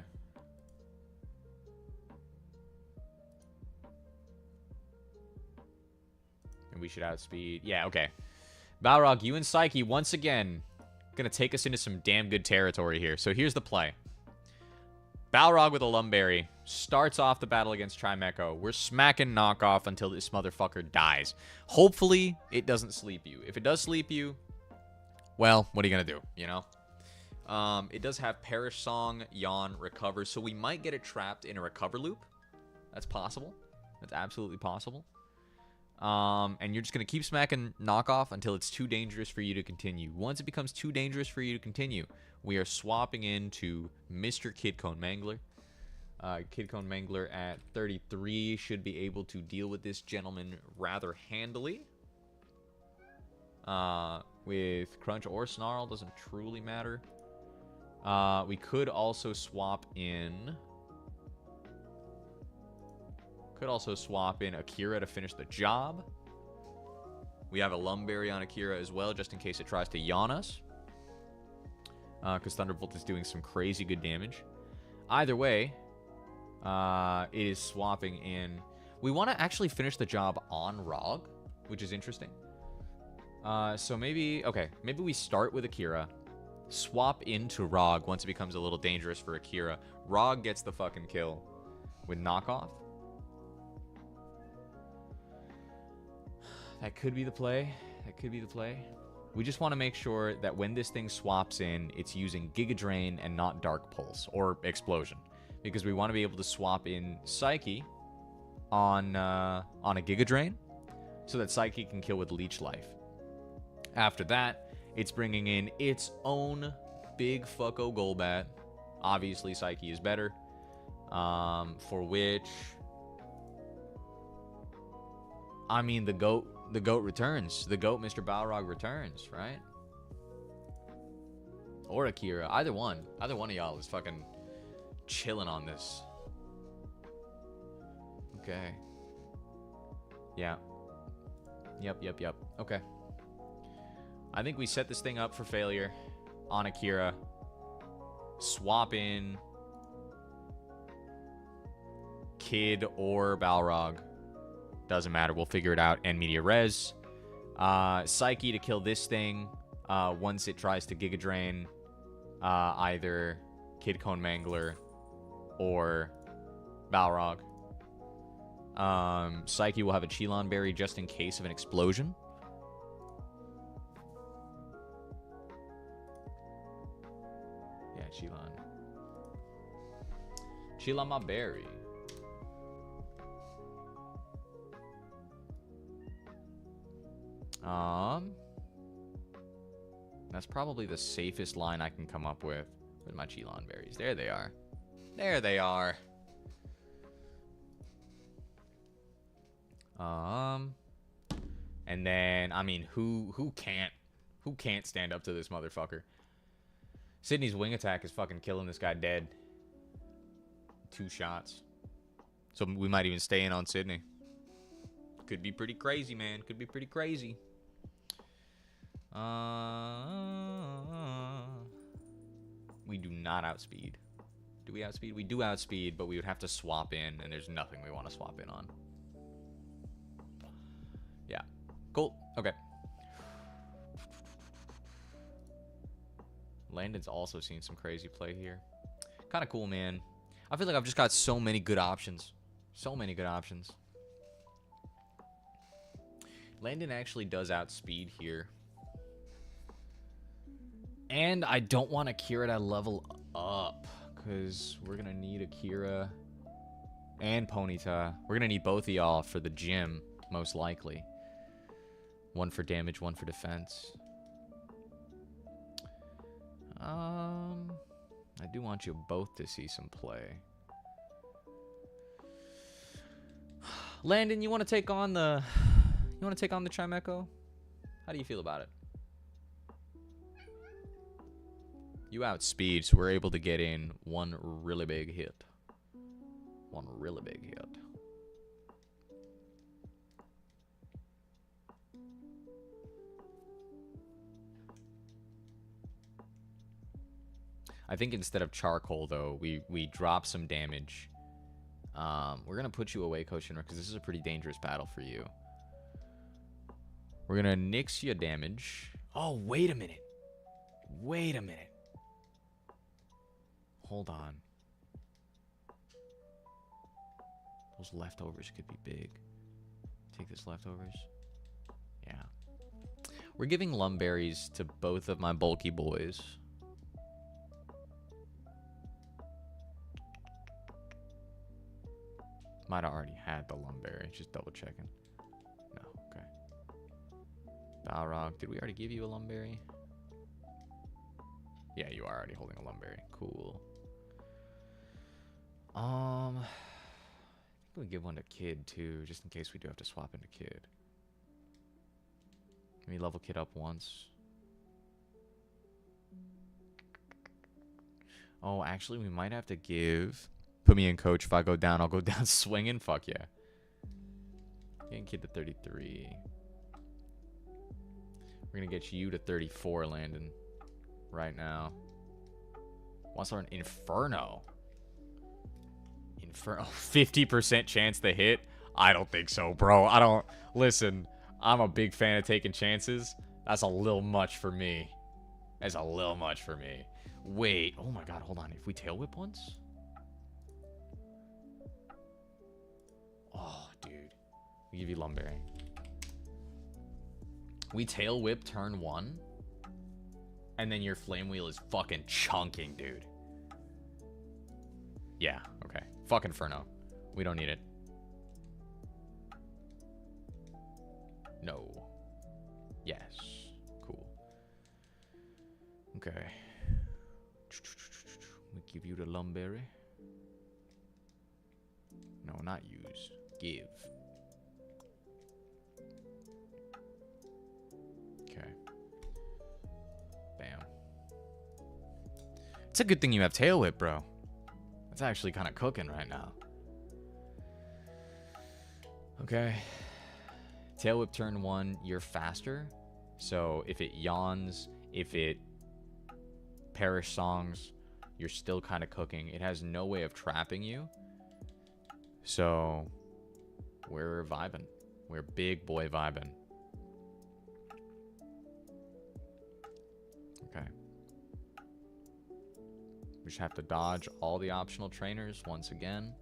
And we should outspeed. Yeah, okay. Balrog, you and Psyche, once again, gonna take us into some damn good territory here. So here's the play. Balrog with a Lumberry starts off the battle against Trimecho. We're smacking knockoff until this motherfucker dies. Hopefully, it doesn't sleep you. If it does sleep you, well, what are you gonna do, you know? It does have Perish Song, Yawn, Recover, so we might get it trapped in a recover loop. That's possible. That's absolutely possible. And you're just going to keep smacking knockoff until it's too dangerous for you to continue. Once it becomes too dangerous for you to continue, we are swapping into Mr. Kidcone Mangler. Kidcone Mangler at 33 should be able to deal with this gentleman rather handily. With Crunch or Snarl, doesn't truly matter. We could also swap in... Akira to finish the job. We have a Lumberry on Akira as well, just in case it tries to yawn us. Because Thunderbolt is doing some crazy good damage. Either way, it is swapping in... We want to actually finish the job on Rog, which is interesting. So maybe... Okay, maybe we start with Akira. Swap into Rog once it becomes a little dangerous for Akira. Rog gets the fucking kill with knockoff. That could be the play. That could be the play. We just want to make sure that when this thing swaps in, it's using Giga Drain and not Dark Pulse or Explosion. Because we want to be able to swap in Psyche on a Giga Drain so that Psyche can kill with Leech Life. After that, it's bringing in its own big fucko Golbat. Obviously, Psyche is better. For which... I mean, the GOAT returns. The GOAT, Mr. Balrog, returns, right? Or Akira. Either one. Either one of y'all is fucking chilling on this. Okay. Yeah. Yep. Okay. I think we set this thing up for failure on Akira. Swap in Kid or Balrog. Doesn't matter. We'll figure it out. And Media Res. Psyche to kill this thing once it tries to Giga Drain either Kidcone Mangler or Balrog. Psyche will have a Chilon Berry just in case of an explosion. Yeah, Chilon. Chilon my berry. That's probably the safest line I can come up with my Chilon berries. There they are. There they are. And then, I mean, who can't stand up to this motherfucker? Sydney's wing attack is fucking killing this guy dead. 2 shots. So we might even stay in on Sydney. Could be pretty crazy, man. Could be pretty crazy. We do not outspeed. Do we outspeed? We do outspeed, but we would have to swap in, and there's nothing we want to swap in on. Yeah. Cool. Okay. Landon's also seen some crazy play here. Kind of cool, man. I feel like I've just got so many good options. So many good options. Landon actually does outspeed here. And I don't want Akira to level up, because we're going to need Akira and Ponyta. We're going to need both of y'all for the gym, most likely. One for damage, one for defense. I do want you both to see some play. Landon, you want to take on the... You want to take on the Trimecho? How do you feel about it? You outspeed, so we're able to get in one really big hit. One really big hit. I think instead of charcoal, though, we drop some damage. We're going to put you away, Coach Shinra, because this is a pretty dangerous battle for you. We're going to nix you damage. Oh, wait a minute. Wait a minute. Hold on. Those leftovers could be big. Take this leftovers. Yeah. We're giving lumberries to both of my bulky boys. Might have already had the lumberry. Just double checking. No, okay. Balrog, did we already give you a lumberry? Yeah, you are already holding a lumberry. Cool. I think we give one to Kid too, just in case we do have to swap into Kid. Can we level Kid up once? Oh, actually, we might have to give. Put me in, Coach. If I go down, I'll go down swinging. Fuck yeah. Getting Kid to 33. We're gonna get you to 34, Landon. Right now. Wants our Inferno. Inferno. 50% chance to hit? I don't think so, bro. I don't. Listen, I'm a big fan of taking chances. That's a little much for me. That's a little much for me. Wait. Oh my god, hold on. If we tail whip once? Oh, dude. We give you lumberry. We tail whip turn 1. And then your flame wheel is fucking chunking, dude. Yeah, okay. Fuck Inferno. We don't need it. No. Yes. Cool. Okay. We give you the lumberry. No, not use. Give. Okay. Bam. It's a good thing you have Tail Whip, bro. It's actually kind of cooking right now. Okay. Tail Whip turn 1, you're faster. So if it yawns, if it perish songs, you're still kind of cooking. It has no way of trapping you. So we're vibing. We're big boy vibing. Okay. We just have to dodge all the optional trainers once again.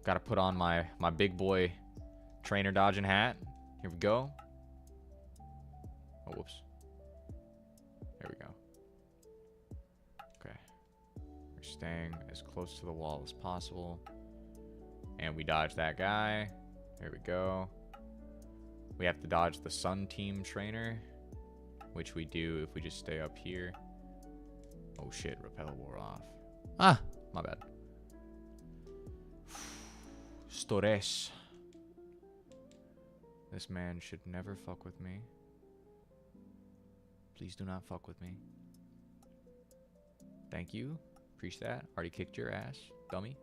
Got to put on my big boy trainer dodging hat. Here we go. Oh, whoops. There we go. Okay. We're staying as close to the wall as possible. And we dodge that guy. There we go. We have to dodge the Sun Team trainer, which we do if we just stay up here. Oh shit, repel wore off. Ah, my bad. Stores. This man should never fuck with me. Please do not fuck with me. Thank you. Appreciate that. Already kicked your ass, dummy.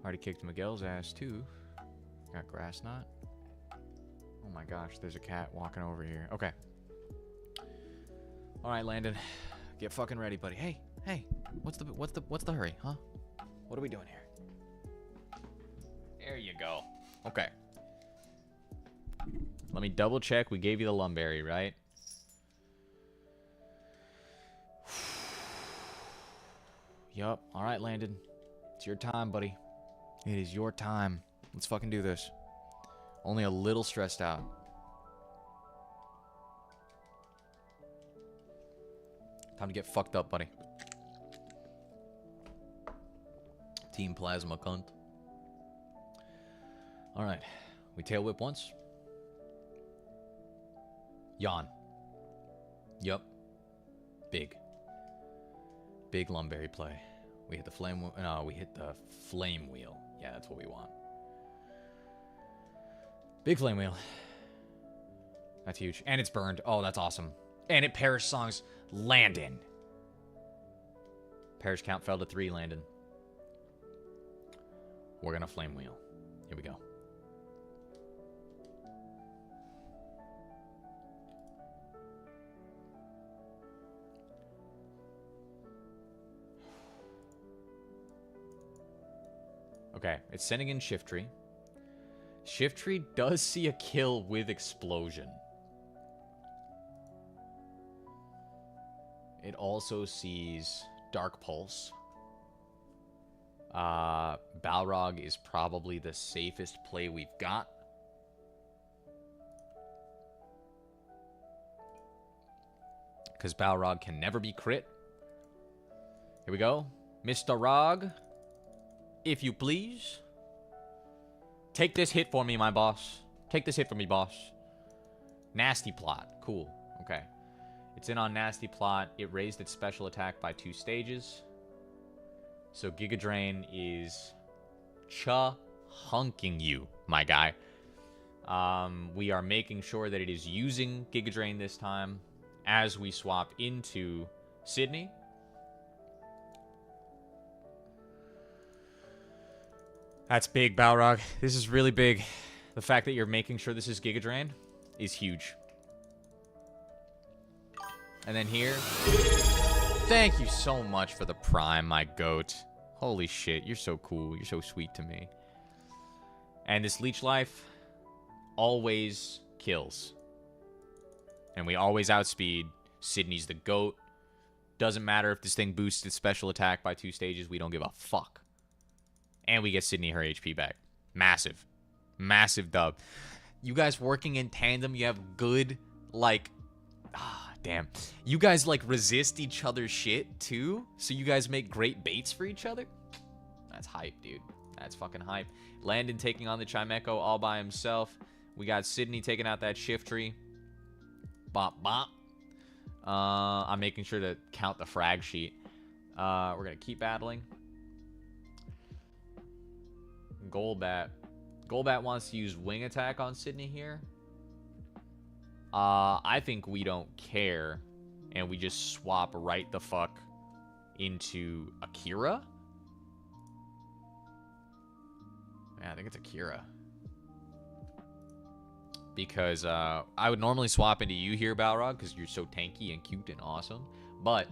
Already kicked Miguel's ass too. Got grass knot. Oh my gosh, there's a cat walking over here. Okay. All right, Landon. Get fucking ready, buddy. Hey, hey. What's the hurry, huh? What are we doing here? There you go. Okay. Let me double check. We gave you the lumberry, right? Yup. All right, Landon. It's your time, buddy. It is your time. Let's fucking do this. Only a little stressed out. Time to get fucked up, buddy. Team Plasma cunt. Alright. We tail whip once. Yawn. Yup. Big. Big lumberry play. We hit the flame. No, we hit the flame wheel. Yeah, that's what we want. Big flame wheel. That's huge. And it's burned. Oh, that's awesome. And it perish songs. Landon. Perish count fell to 3, Landon. We're gonna flame wheel. Here we go. Okay, it's sending in Shiftry. Shiftry does see a kill with Explosion. It also sees Dark Pulse. Balrog is probably the safest play we've got. Because Balrog can never be crit. Here we go. Mr. Rog, if you please. Take this hit for me, my boss. Take this hit for me, boss. Nasty Plot. Cool. Okay. It's in on Nasty Plot. It raised its special attack by 2 stages. So Giga Drain is hunking you, my guy. We are making sure that it is using Giga Drain this time as we swap into Sydney. That's big, Balrog. This is really big. The fact that you're making sure this is Giga Drain is huge. And then here. Thank you so much for the Prime, my goat. Holy shit, you're so cool. You're so sweet to me. And this Leech Life always kills. And we always outspeed. Sydney's the GOAT. Doesn't matter if this thing boosts its special attack by 2 stages. We don't give a fuck. And we get Sydney her HP back. Massive. Massive dub. You guys working in tandem, you have good, like... damn. You guys, like, resist each other's shit, too? So you guys make great baits for each other? That's hype, dude. That's fucking hype. Landon taking on the Chimecho all by himself. We got Sydney taking out that Shiftry. Bop, bop. I'm making sure to count the frag sheet. We're going to keep battling. Golbat. Golbat wants to use Wing Attack on Sydney here. I think we don't care. And we just swap right the fuck into Akira. Yeah, I think it's Akira. Because I would normally swap into you here, Balrog, because you're so tanky and cute and awesome. But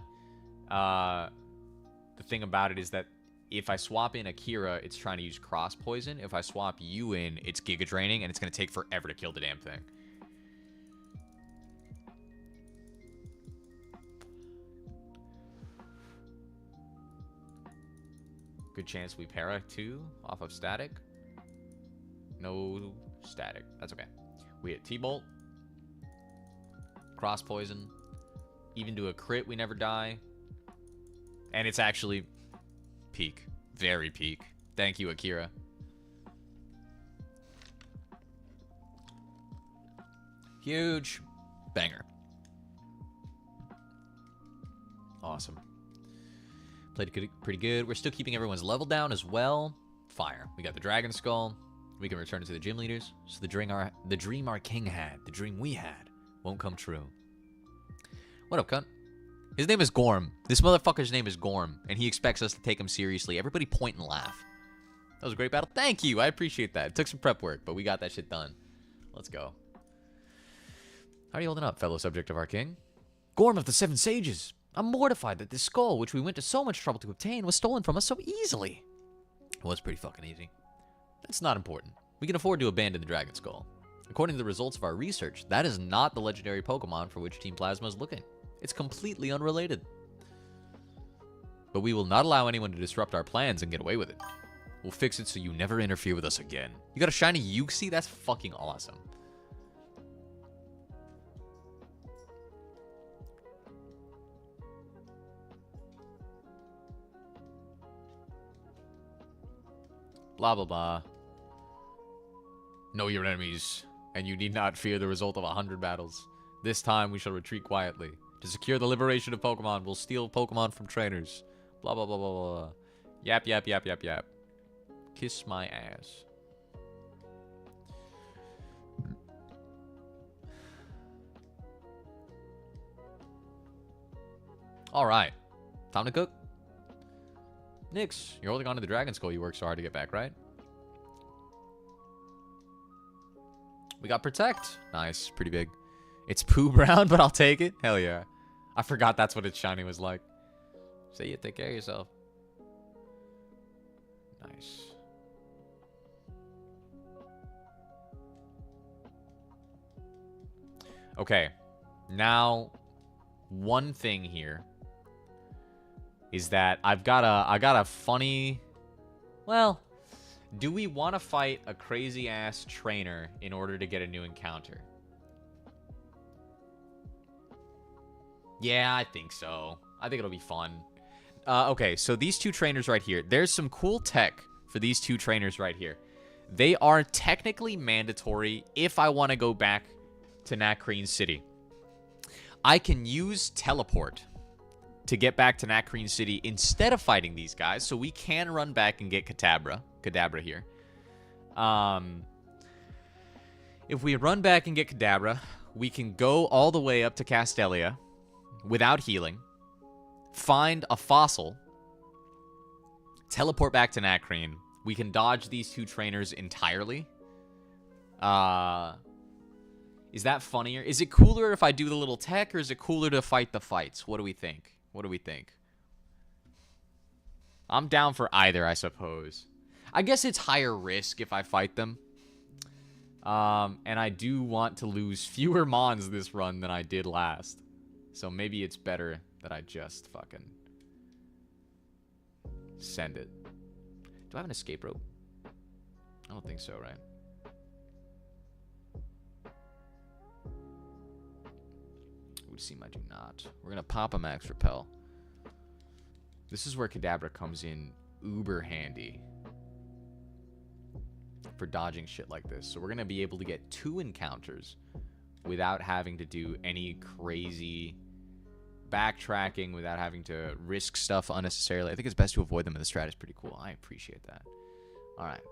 the thing about it is that if I swap in Akira, it's trying to use Cross Poison. If I swap you in, it's Giga Draining, and it's going to take forever to kill the damn thing. Good chance we para too off of static. No static. That's okay. We hit T-Bolt. Cross Poison. Even do a crit, we never die. And it's actually peak. Very peak. Thank you, Akira. Huge. Banger. Awesome. Played pretty good. We're still keeping everyone's level down as well. Fire. We got the Dragon Skull. We can return it to the gym leaders. So the dream our king had, the dream we had, won't come true. What up, cunt? His name is Gorm. This motherfucker's name is Gorm, and he expects us to take him seriously. Everybody point and laugh. That was a great battle. Thank you. I appreciate that. It took some prep work, but we got that shit done. Let's go. How are you holding up, fellow subject of our king? Gorm of the Seven Sages. I'm mortified that this skull, which we went to so much trouble to obtain, was stolen from us so easily. It was pretty fucking easy. That's not important. We can afford to abandon the Dragon Skull. According to the results of our research, that is not the legendary Pokemon for which Team Plasma is looking. It's completely unrelated. But we will not allow anyone to disrupt our plans and get away with it. We'll fix it so you never interfere with us again. You got a shiny Uxie? That's fucking awesome. Blah, blah, blah. Know your enemies, and you need not fear the result of 100 battles. This time we shall retreat quietly. To secure the liberation of Pokemon, we'll steal Pokemon from trainers. Blah, blah, blah, blah, blah. Yap, yap, yap, yap, yap. Kiss my ass. Alright. Time to cook. Nyx, you're holding on to the Dragon Skull you worked so hard to get back, right? We got Protect. Nice. Pretty big. It's poo brown, but I'll take it. Hell yeah. I forgot that's what its shiny was like. See ya. Take care of yourself. Nice. Okay. Now, one thing here is that I got a funny... Well, do we want to fight a crazy-ass trainer in order to get a new encounter? Yeah, I think so. I think it'll be fun. Okay, so these two trainers right here. There's some cool tech for these two trainers right here. They are technically mandatory if I want to go back to Nacrene City. I can use teleport to get back to Nacrene City instead of fighting these guys, so we can run back and get Kadabra here. If we run back and get Kadabra, we can go all the way up to Castelia without healing, find a fossil, teleport back to Nacrene. We can dodge these two trainers entirely. Is that funnier? Is it cooler if I do the little tech, or is it cooler to fight the fights? What do we think? What do we think? I'm down for either, I suppose. I guess it's higher risk if I fight them. And I do want to lose fewer mons this run than I did last. So maybe it's better that I just fucking send it. Do I have an escape rope? I don't think so, right? It would seem I do not. We're going to pop a max repel. This is where Kadabra comes in uber handy for dodging shit like this. So we're going to be able to get 2 encounters without having to do any crazy backtracking, without having to risk stuff unnecessarily. I think it's best to avoid them, and the strat is pretty cool. I appreciate that. All right.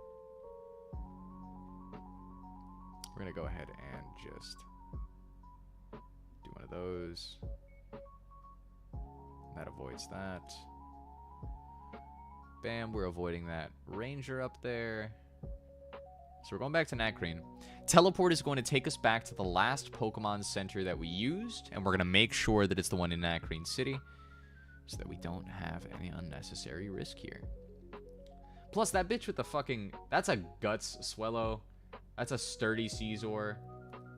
We're going to go ahead and just do one of those. That avoids that. Bam, we're avoiding that ranger up there. So we're going back to Nacrene. Teleport is going to take us back to the last Pokemon Center that we used, and we're going to make sure that it's the one in Nacrene City so that we don't have any unnecessary risk here. Plus, that bitch with the fucking... That's a Guts Swellow. That's a Sturdy Caesar.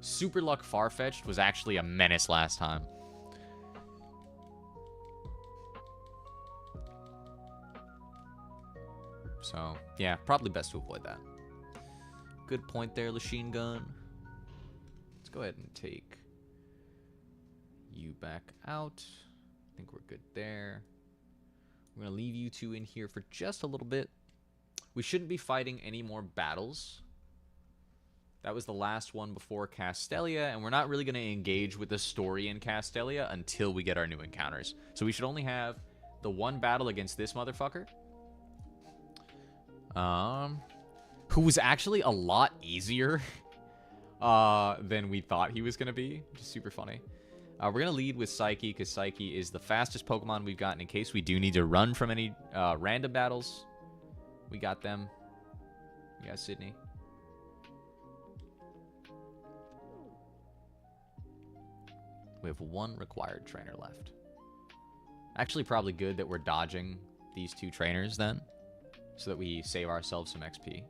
Super Luck Farfetch'd was actually a menace last time. So, yeah, probably best to avoid that. Good point there, Lachine Gun. Let's go ahead and take you back out. I think we're good there. We're going to leave you two in here for just a little bit. We shouldn't be fighting any more battles. That was the last one before Castelia, and we're not really going to engage with the story in Castelia until we get our new encounters. So we should only have the one battle against this motherfucker. Who was actually a lot easier than we thought he was going to be, which is super funny. We're going to lead with Psyche, because Psyche is the fastest Pokemon we've gotten in case we do need to run from any random battles. We got them. We got Sydney. We have one required trainer left. Actually, probably good that we're dodging these two trainers then, so that we save ourselves some XP.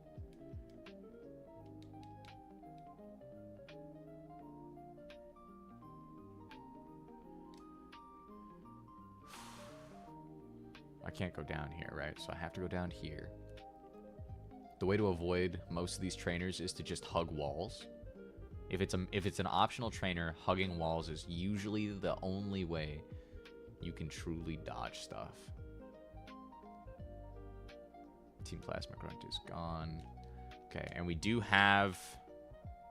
I can't go down here, right? So I have to go down here. The way to avoid most of these trainers is to just hug walls. If it's an optional trainer, hugging walls is usually the only way you can truly dodge stuff. Team Plasma Grunt is gone. Okay, and we do have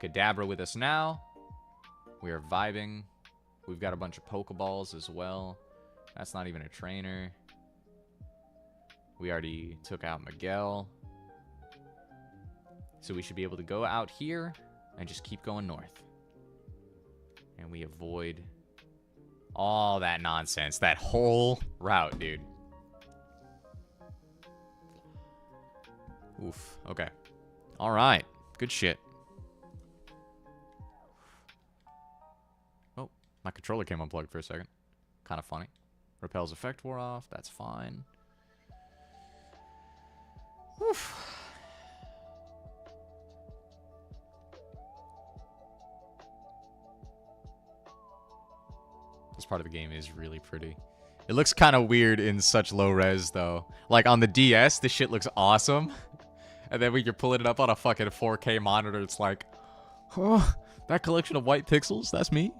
Kadabra with us now. We are vibing. We've got a bunch of Pokeballs as well. That's not even a trainer. We already took out Miguel. So we should be able to go out here and just keep going north. And we avoid all that nonsense. That whole route, dude. Oof. Okay. All right. Good shit. Oh, my controller came unplugged for a second. Kind of funny. Repel's effect wore off. That's fine. Oof. part of the game is really pretty. It looks kind of weird in such low res, though. Like, on the DS, this shit looks awesome. And then when you're pulling it up on a fucking 4K monitor, it's like, oh, that collection of white pixels? That's me?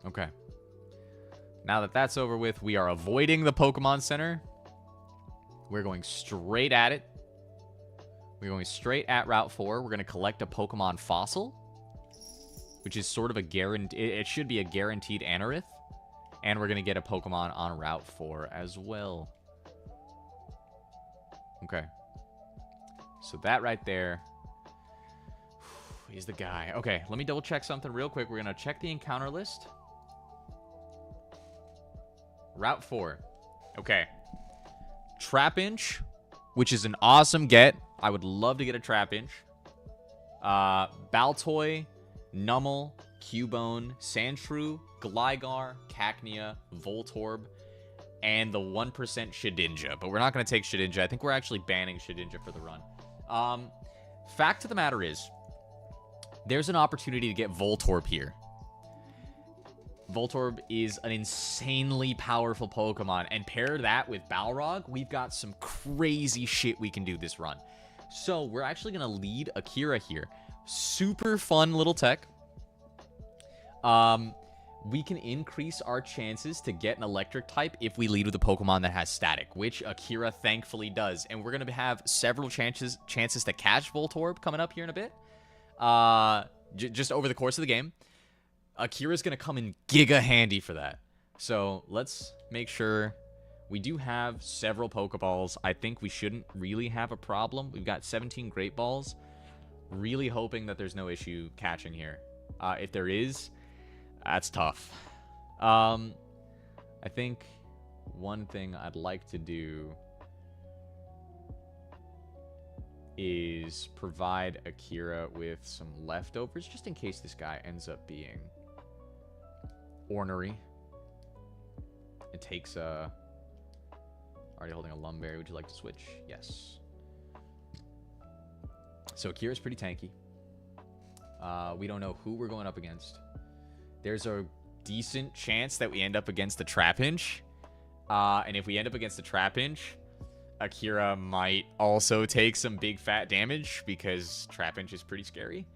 Okay. Now that that's over with, we are avoiding the Pokemon Center. We're going straight at it. We're going straight at Route 4. We're going to collect a Pokemon Fossil, which is sort of a guarantee. It should be a guaranteed Anorith. And we're going to get a Pokemon on Route 4 as well. Okay. So that right there is the guy. Okay, let me double check something real quick. We're going to check the encounter list. Route 4. Okay. Trapinch, which is an awesome get. I would love to get a Trapinch. Baltoy, Numel, Cubone, Sandshrew, Gligar, Cacnea, Voltorb, and the 1% Shedinja. But we're not going to take Shedinja. I think we're actually banning Shedinja for the run. Fact of the matter is, there's an opportunity to get Voltorb here. Voltorb is an insanely powerful Pokemon, and pair that with Balrog, we've got some crazy shit we can do this run. So we're actually going to lead Akira here. Super fun little tech. We can increase our chances to get an electric type if we lead with a Pokemon that has static, which Akira thankfully does. And we're going to have several chances to catch Voltorb coming up here in a bit. Just over the course of the game. Akira's going to come in giga handy for that. So let's make sure we do have several Pokeballs. I think we shouldn't really have a problem. We've got 17 Great Balls. Really hoping that there's no issue catching here. If there is, that's tough. I think one thing I'd like to do is provide Akira with some leftovers just in case this guy ends up being ornery. It takes already holding a Lumberry. Would you like to switch? Yes. So Akira's pretty tanky. We don't know who we're going up against. There's a decent chance that we end up against the Trapinch. And if we end up against the Trapinch, Akira might also take some big fat damage because Trapinch is pretty scary.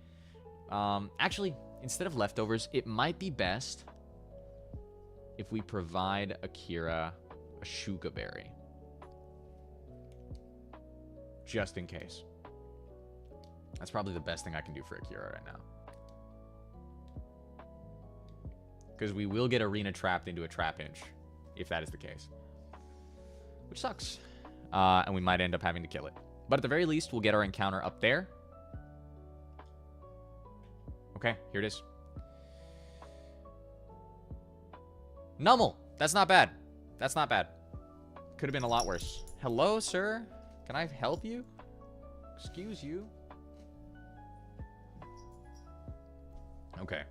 Actually, instead of leftovers, it might be best if we provide Akira a Shuka Berry. Just in case. That's probably the best thing I can do for Akira right now. Because we will get Arena trapped into a Trapinch, if that is the case. Which sucks. And we might end up having to kill it. But at the very least, we'll get our encounter up there. Okay, here it is. Numel! That's not bad. That's not bad. Could have been a lot worse. Hello, sir? Can I help you? Excuse you? Okay.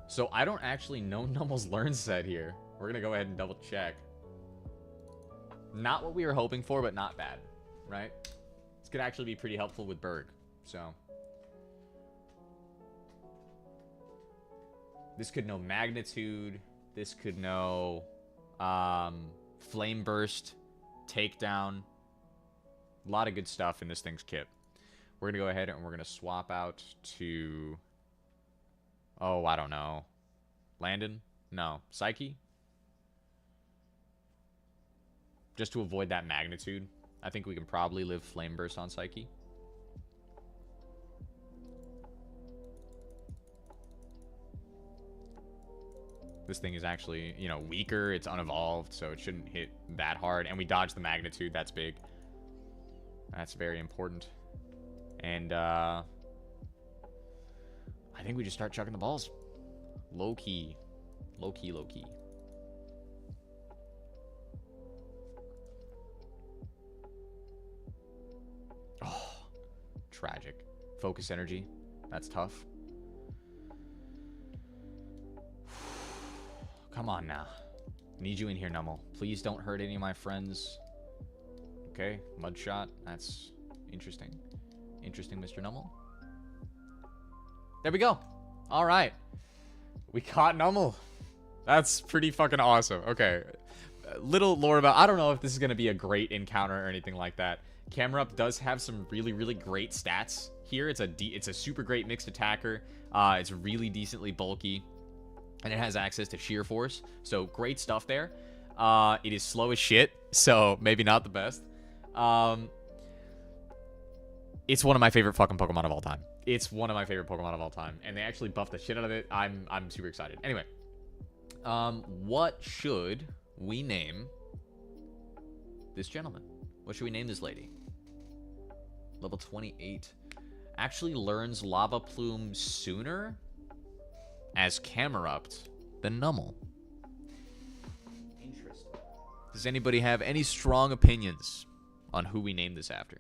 So I don't actually know Numel's learn set here. We're going to go ahead and double check. Not what we were hoping for, but not bad. Right? This could actually be pretty helpful with Burgh. So. This could know Magnitude. This could know Flame Burst. Takedown. A lot of good stuff in this thing's kit. We're going to go ahead and we're going to swap out to... Oh, I don't know. Landon? No. Psyche? Just to avoid that Magnitude. I think we can probably live Flame Burst on Psyche. This thing is actually, you know, weaker. It's unevolved, so it shouldn't hit that hard. And we dodge the Magnitude. That's big. That's very important. And, I think we just start chucking the balls. Low key. Low key, low key. Oh, tragic. Focus energy. That's tough. Come on now. Need you in here, Numel. Please don't hurt any of my friends. Okay, Mud Shot. That's Interesting. Interesting, Mr. Nummel. There we go. All right. We caught Nummel. That's pretty fucking awesome. Okay. Little lore about... I don't know if this is going to be a great encounter or anything like that. Camerupt does have some really, really great stats here. It's a super great mixed attacker. It's really decently bulky. And it has access to sheer force. So, great stuff there. It is slow as shit. So, maybe not the best. It's one of my favorite fucking Pokemon of all time. It's one of my favorite Pokemon of all time. And they actually buffed the shit out of it. I'm super excited. Anyway. What should we name this gentleman? What should we name this lady? Level 28. Actually learns Lava Plume sooner as Camerupt than Nummel. Interesting. Does anybody have any strong opinions on who we name this after?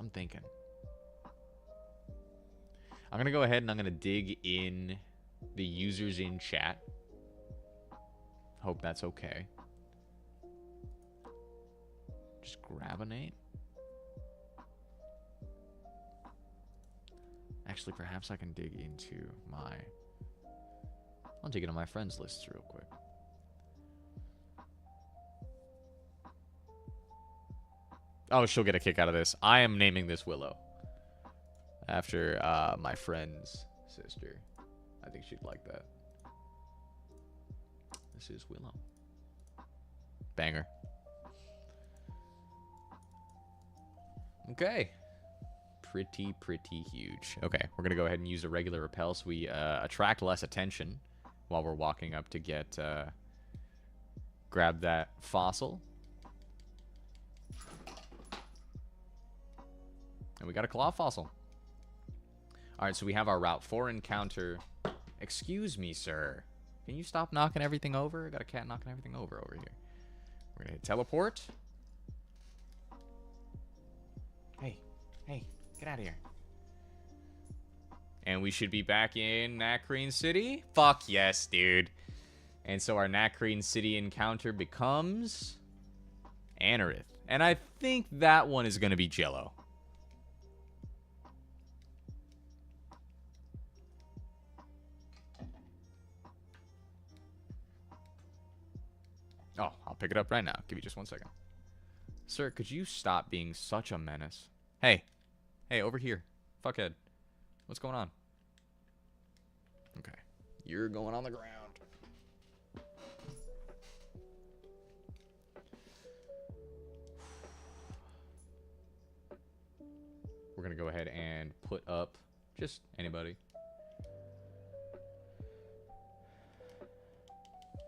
I'm thinking. I'm going to go ahead and I'm going to dig in the users in chat. Hope that's okay. Just grab a name. Actually, perhaps I can dig into my... I'll dig into my friends lists real quick. Oh, she'll get a kick out of this. I am naming this Willow. After my friend's sister. I think she'd like that. This is Willow. Banger. Okay. Pretty huge. Okay, we're going to go ahead and use a regular repel so we attract less attention while we're walking up to get... grab that fossil. And we got a claw fossil. Alright, so we have our Route 4 encounter. Excuse me, sir. Can you stop knocking everything over? I got a cat knocking everything over here. We're going to hit teleport. Hey, get out of here. And we should be back in Nakreen City. Fuck yes, dude. And so our Nakreen City encounter becomes... Anorith. And I think that one is going to be Jello. Oh, I'll pick it up right now. Give you just 1 second. Sir, could you stop being such a menace? Hey, over here. Fuckhead. What's going on? Okay. You're going on the ground. We're going to go ahead and put up just anybody.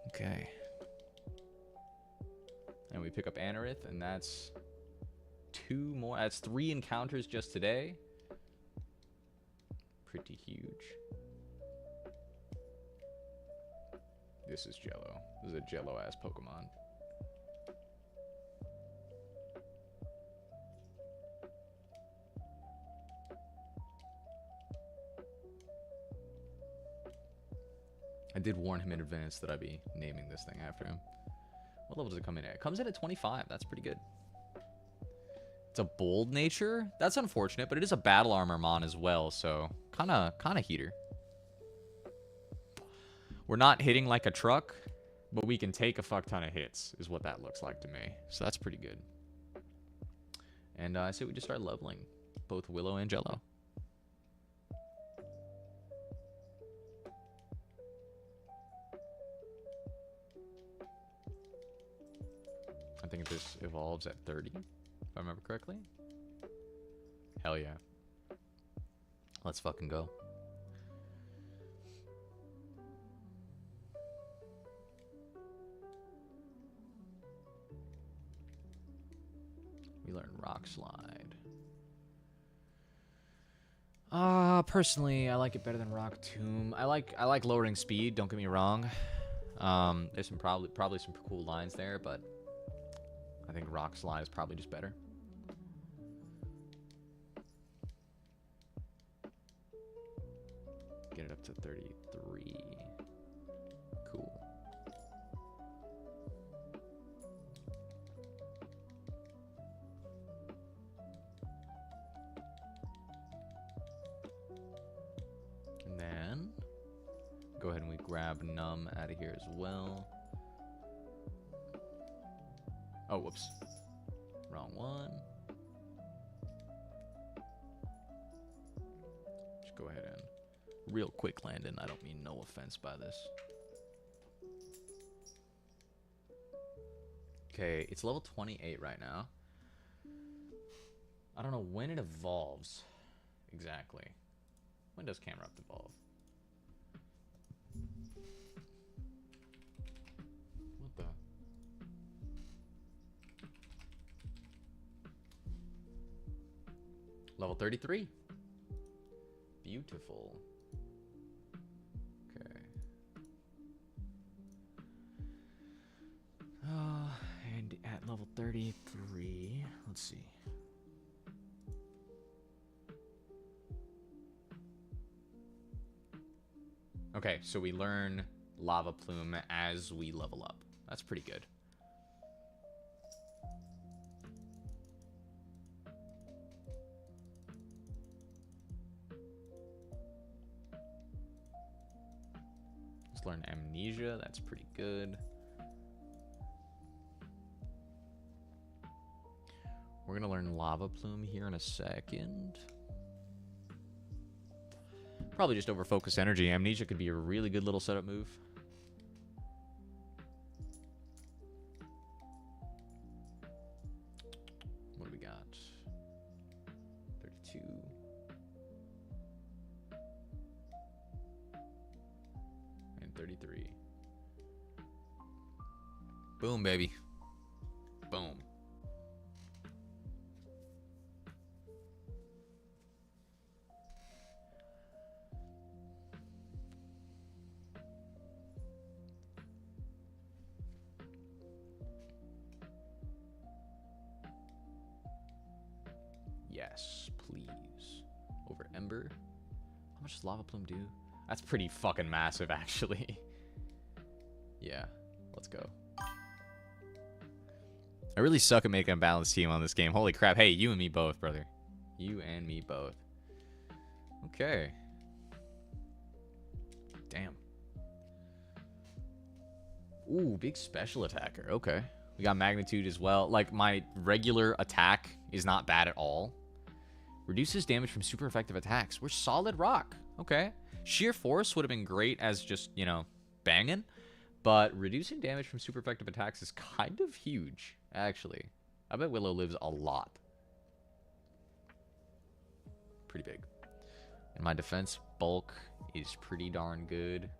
Okay. And we pick up Anorith, and that's 2 more. That's 3 encounters just today. Pretty huge. This is Jello. This is a Jello-ass Pokemon. I did warn him in advance that I'd be naming this thing after him. What level does it come in at? It comes in at 25. That's pretty good. It's a bold nature. That's unfortunate, but it is a battle armor mon as well, so kind of heater. We're not hitting like a truck, but we can take a fuck ton of hits, is what that looks like to me. So that's pretty good. And I say we just start leveling both Willow and Jello. I think this evolves at 30, if I remember correctly. Hell yeah. Let's fucking go. We learn Rock Slide. Personally, I like it better than Rock Tomb. I like lowering speed, don't get me wrong. There's some probably some cool lines there, but I think Rock Slide is probably just better. get it up to 33. Cool. And then go ahead and we grab num out of here as well. Oh, whoops. Wrong one. Just go ahead and real quick, Landon. I don't mean no offense by this. Okay, it's level 28 right now. I don't know when it evolves exactly. When does Camerupt evolve? What the? Level 33. Beautiful. Okay. And at level 33, let's see. Okay, so we learn Lava Plume as we level up. That's pretty good. Let's learn Amnesia. That's pretty good. We're going to learn Lava Plume here in a second. Probably just over focus energy. Amnesia could be a really good little setup move. What do we got? 32. And 33. Boom, baby. Boom. Yes, please. Over Ember. How much does Lava Plume do? That's pretty fucking massive, actually. Yeah, let's go. I really suck at making a balanced team on this game. Holy crap. Hey, you and me both, brother. You and me both. Okay. Damn. Ooh, big special attacker. Okay. We got magnitude as well. Like, my regular attack is not bad at all. Reduces damage from super effective attacks. We're solid rock. Okay. Sheer force would have been great as just, you know, banging. But reducing damage from super effective attacks is kind of huge, actually. I bet Willow lives a lot. Pretty big. And my defense bulk is pretty darn good.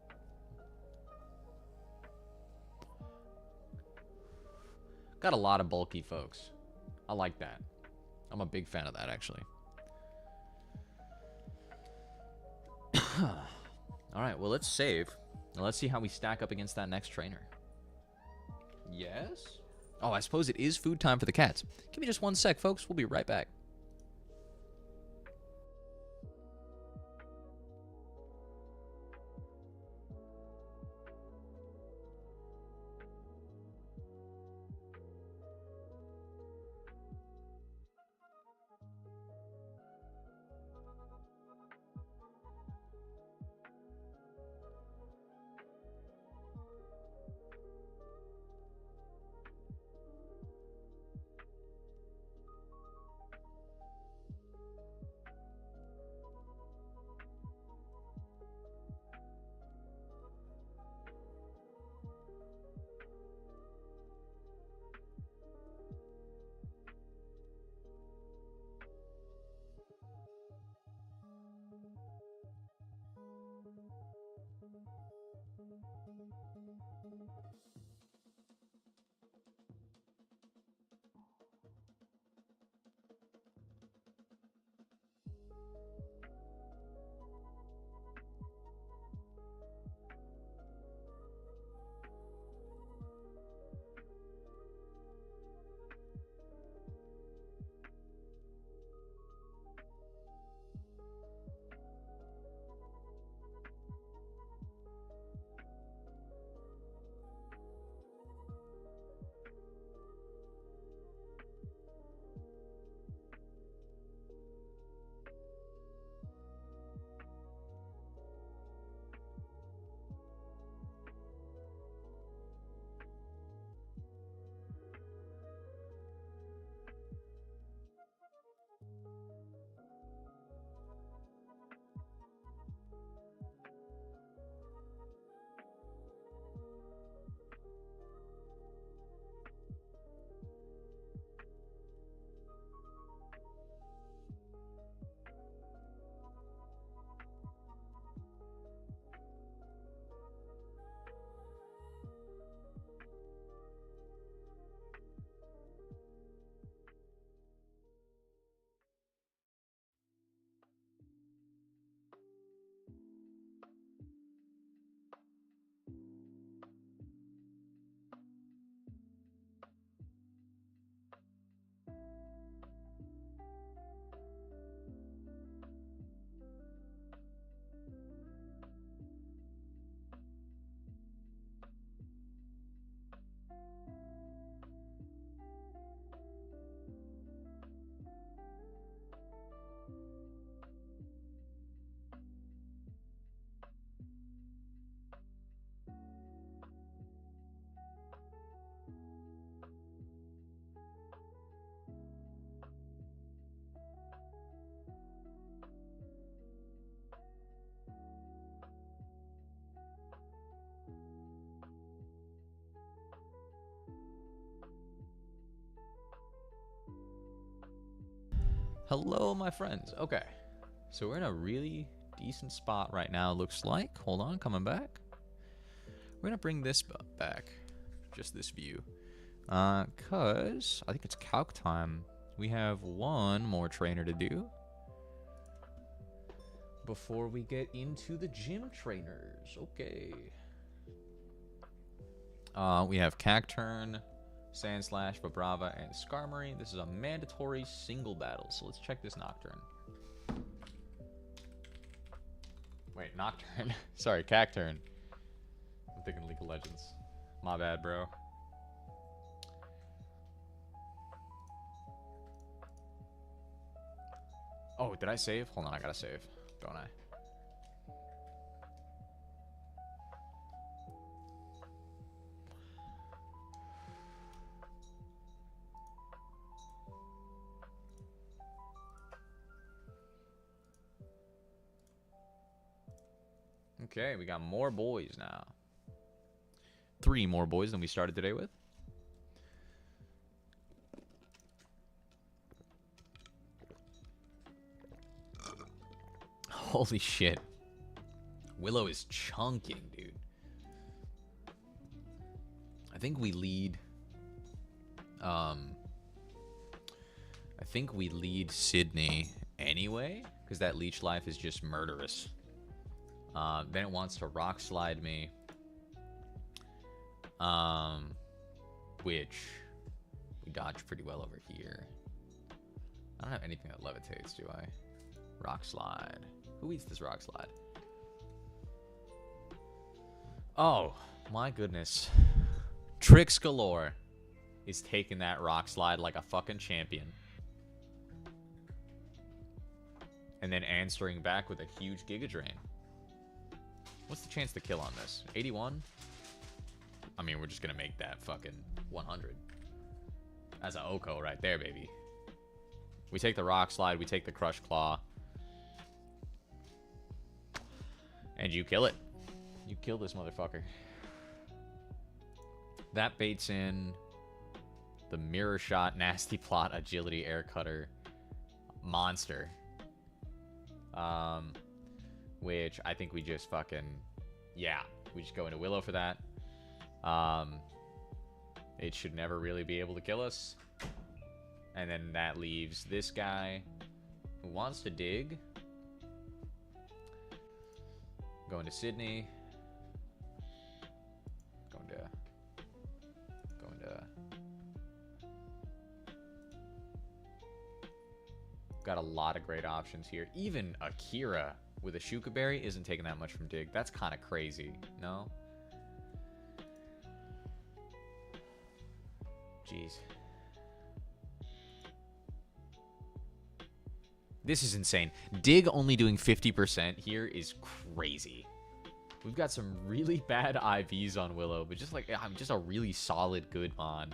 Got a lot of bulky folks. I like that. I'm a big fan of that, actually. All right, well, let's save. Now let's see how we stack up against that next trainer. Yes? Oh, I suppose it is food time for the cats. Give me just one sec, folks. We'll be right back. Hello, my friends. Okay. So we're in a really decent spot right now, looks like. Hold on, coming back. We're going to bring this back. Just this view. Because I think it's calc time. We have one more trainer to do before we get into the gym trainers. Okay. We have Cacturn, Sandslash, Vibrava, and Skarmory. This is a mandatory single battle, so let's check this Nocturne. Wait, Nocturne. Sorry, Cacturn. I'm thinking League of Legends. My bad, bro. Oh, did I save? Hold on, I gotta save, don't I? Okay, we got more boys now. 3 more boys than we started today with. Holy shit. Willow is chunking, dude. I think we lead... I think we lead Sydney anyway, because that leech life is just murderous. Then it wants to rock slide me. Which we dodged pretty well over here. I don't have anything that levitates, do I? Rock slide. Who eats this rock slide? Oh, my goodness. Tricks galore is taking that rock slide like a fucking champion. And then answering back with a huge Giga Drain. What's the chance to kill on this? 81? I mean, we're just gonna make that fucking 100. That's an Oko right there, baby. We take the rock slide, we take the crush claw. And you kill it. You kill this motherfucker. That baits in the mirror shot, nasty plot, agility, air cutter, monster. Which I think we just fucking, yeah, we just go into Willow for that. It should never really be able to kill us. And then that leaves this guy who wants to dig. Going to Sydney. Going to. Got a lot of great options here. Even Akira with a Shuka Berry isn't taking that much from Dig. That's kind of crazy, no? Jeez. This is insane. Dig only doing 50% here is crazy. We've got some really bad IVs on Willow, but just like, I'm just a really solid good mon.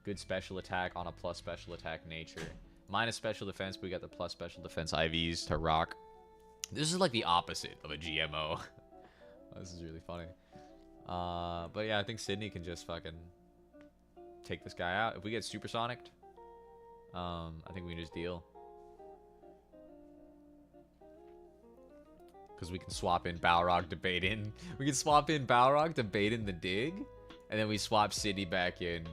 Good special attack on a plus special attack nature. Minus special defense, but we got the plus special defense IVs to rock. This is like the opposite of a GMO. This is really funny. But yeah, I think Sydney can just fucking take this guy out. If we get supersonicked, I think we can just deal. Because we can swap in Balrog to bait in. We can swap in Balrog to bait in the dig. And then we swap Sydney back in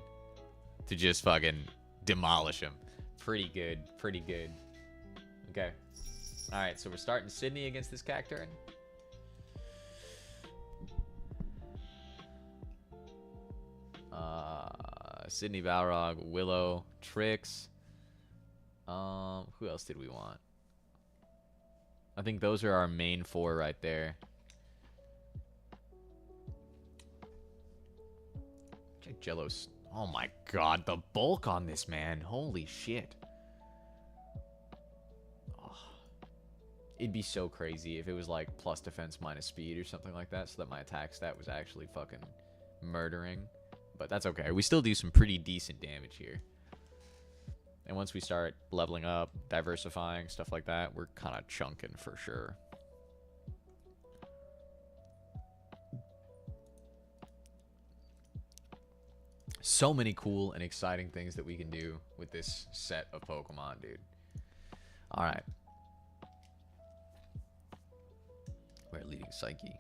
to just fucking demolish him. Pretty good. Pretty good. Okay. Alright, so we're starting Sydney against this Cacturn. Sydney, Balrog, Willow, Trix. Who else did we want? I think those are our main 4 right there. Check Jello's. Oh my god, the bulk on this man. Holy shit. Oh. It'd be so crazy if it was like plus defense minus speed or something like that, so that my attack stat was actually fucking murdering. But that's okay. We still do some pretty decent damage here. And once we start leveling up, diversifying, stuff like that, we're kind of chunking for sure. So many cool and exciting things that we can do with this set of Pokemon, dude. All right. We're leading Psyche.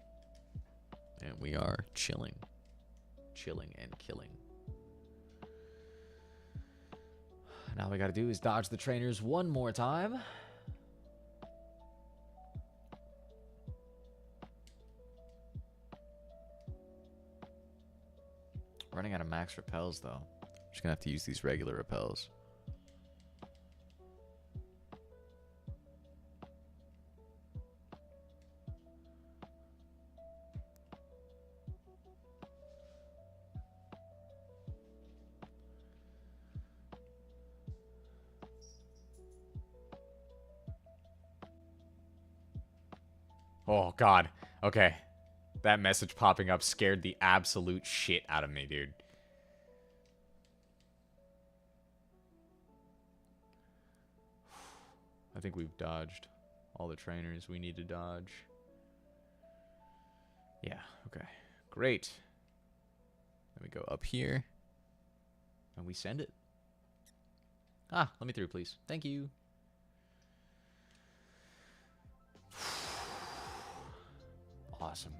And we are chilling. Chilling and killing. Now we gotta do is dodge the trainers one more time. Running out of max repels, though. Just gonna have to use these regular repels. Oh, God. Okay. That message popping up scared the absolute shit out of me, dude. I think we've dodged all the trainers we need to dodge. Yeah, okay. Great. Then we go up here. And we send it. Ah, let me through, please. Thank you. Awesome.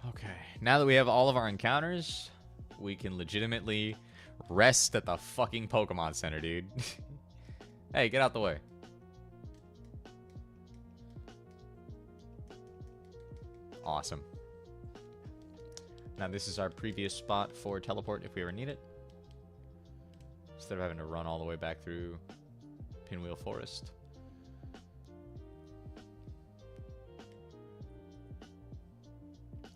Okay, now that we have all of our encounters, we can legitimately rest at the fucking Pokemon Center, dude. Hey, get out the way. Awesome. Now this is our previous spot for teleport if we ever need it. Instead of having to run all the way back through Pinwheel Forest.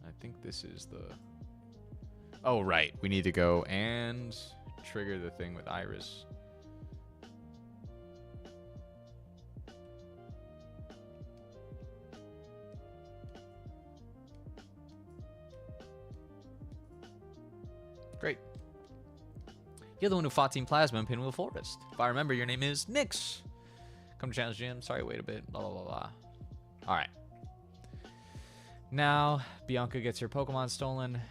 I think this is the... Oh, right. We need to go and trigger the thing with Iris. Great. You're the one who fought Team Plasma in Pinwheel Forest. If I remember, your name is Nyx. Come to Challenge Gym. Sorry, wait a bit. Blah, blah, blah, blah. All right. Now, Bianca gets her Pokemon stolen.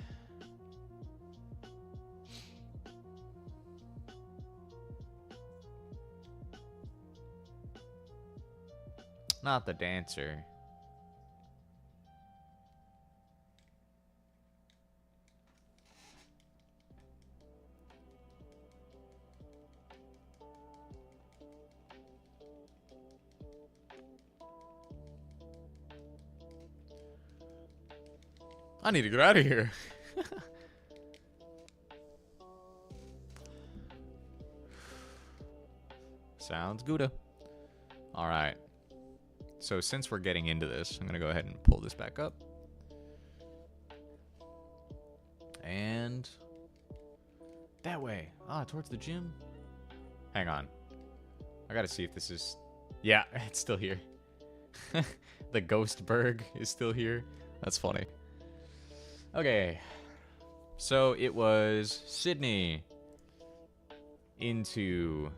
Not the dancer. I need to get out of here. Sounds good. All right. So since we're getting into this, I'm going to go ahead and pull this back up. And that way. Ah, towards the gym. Hang on. I got to see if this is... Yeah, it's still here. The Ghost Burgh is still here. That's funny. Okay, so it was Sydney into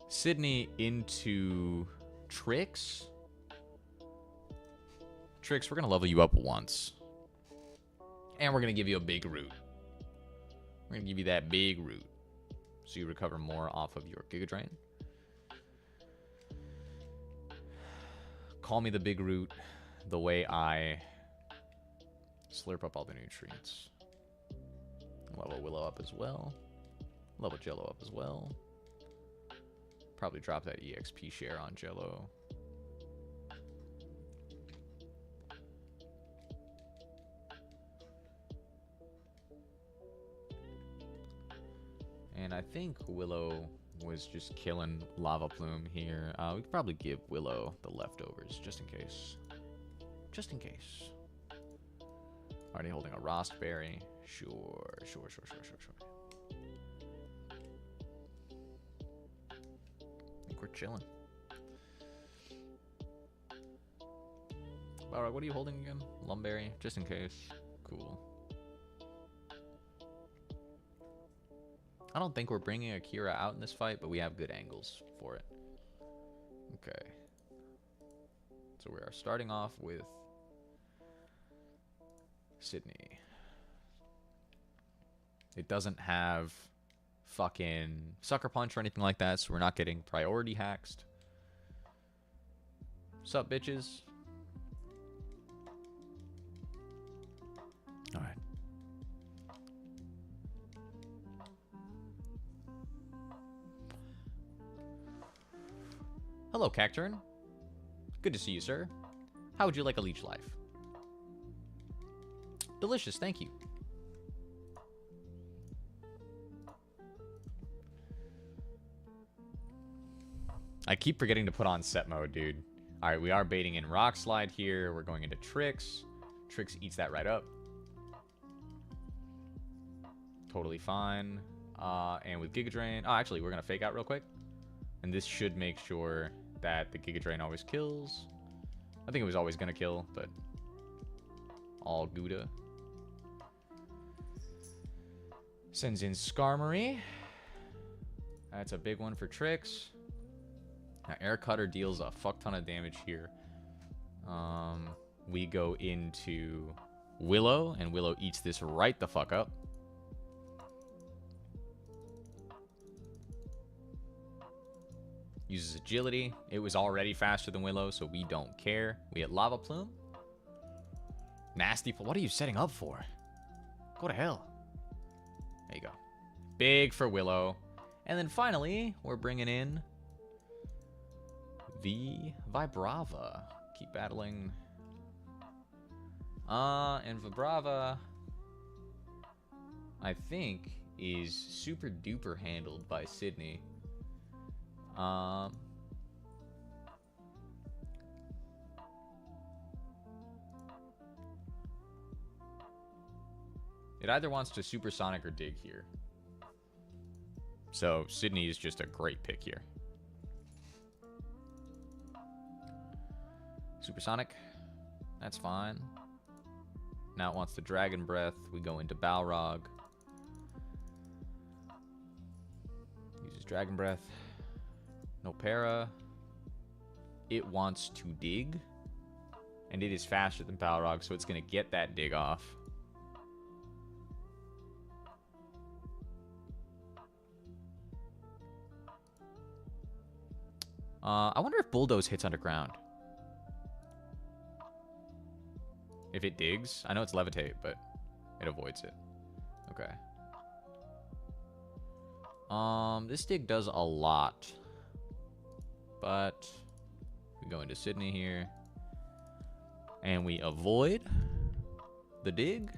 Sydney into Trix. Trix, we're gonna level you up once, and we're gonna give you a big root. We're gonna give you that big root, so you recover more off of your Giga Drain. Call me the big root the way I slurp up all the nutrients. Level Willow up as well. Level Jello up as well. Probably drop that EXP share on Jello. And I think Willow was just killing Lava Plume here. We could probably give Willow the leftovers just in case. Just in case. Already holding a Rostberry. Sure. I think we're chilling. Alright, what are you holding again? Lumberry, just in case. Cool. I don't think we're bringing Akira out in this fight, but we have good angles for it. Okay. So we are starting off with Sydney. It doesn't have fucking Sucker Punch or anything like that, so we're not getting priority haxed. Sup, bitches? Alright. Hello, Cacturn. Good to see you, sir. How would you like a leech life? Delicious, thank you. I keep forgetting to put on set mode, dude. Alright, we are baiting in Rock Slide here. We're going into Tricks. Tricks eats that right up. Totally fine. And with Giga Drain... Oh, actually, we're going to fake out real quick. And this should make sure that the Giga Drain always kills. I think it was always going to kill, but... all Gouda. Sends in Skarmory. That's a big one for Tricks. Now, Air Cutter deals a fuck ton of damage here. We go into Willow, and Willow eats this right the fuck up. Uses agility. It was already faster than Willow, so we don't care. We hit Lava Plume. Nasty. What are you setting up for? Go to hell. There you go. Big for Willow. And then finally, we're bringing in the Vibrava. Keep battling. And Vibrava, I think, is super duper handled by Sydney. It either wants to Supersonic or Dig here. So Sydney is just a great pick here. Supersonic. That's fine. Now it wants the Dragon Breath. We go into Balrog. Uses Dragon Breath. No para. It wants to dig. And it is faster than Balrog, so it's going to get that dig off. I wonder if Bulldoze hits underground. If it digs. I know it's Levitate, but it avoids it. Okay. This dig does a lot. But we go into Sydney here. And we avoid the dig.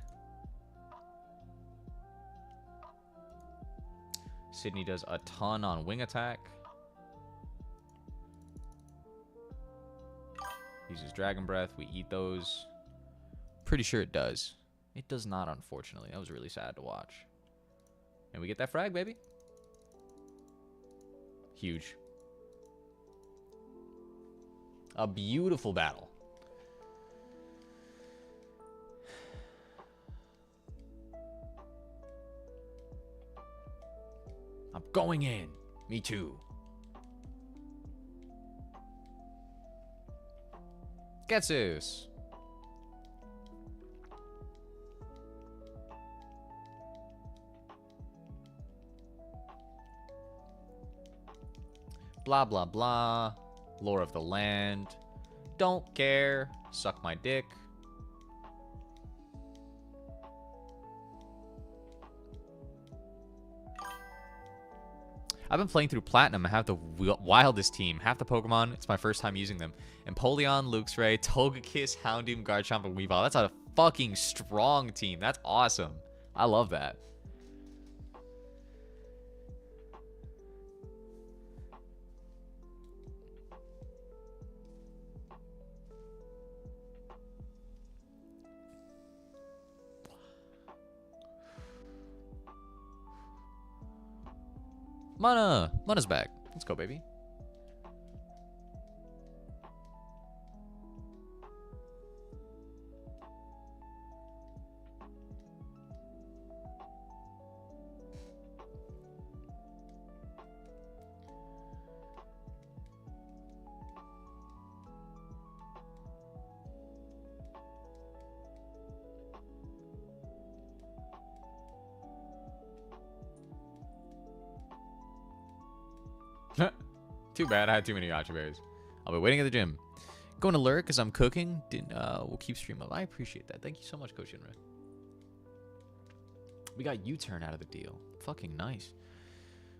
Sydney does a ton on wing attack. Uses Dragon Breath. We eat those. Pretty sure it does. It does not, unfortunately. That was really sad to watch. And we get that frag, baby. Huge. A beautiful battle. I'm going in. Me too. Getsus. Blah, blah, blah. Lore of the land. Don't care. Suck my dick. I've been playing through Platinum. I have the wildest team. Half the Pokemon, it's my first time using them. Empoleon, Luxray, Togekiss, Houndoom, Garchomp, and Weavile. That's a fucking strong team. That's awesome. I love that. Mana's back. Let's go, baby. Too bad. I had too many gotcha berries. I'll be waiting at the gym. Going to lurk because I'm cooking. We'll keep stream up. I appreciate that. Thank you so much, Coach Inra. We got U-turn out of the deal. Fucking nice.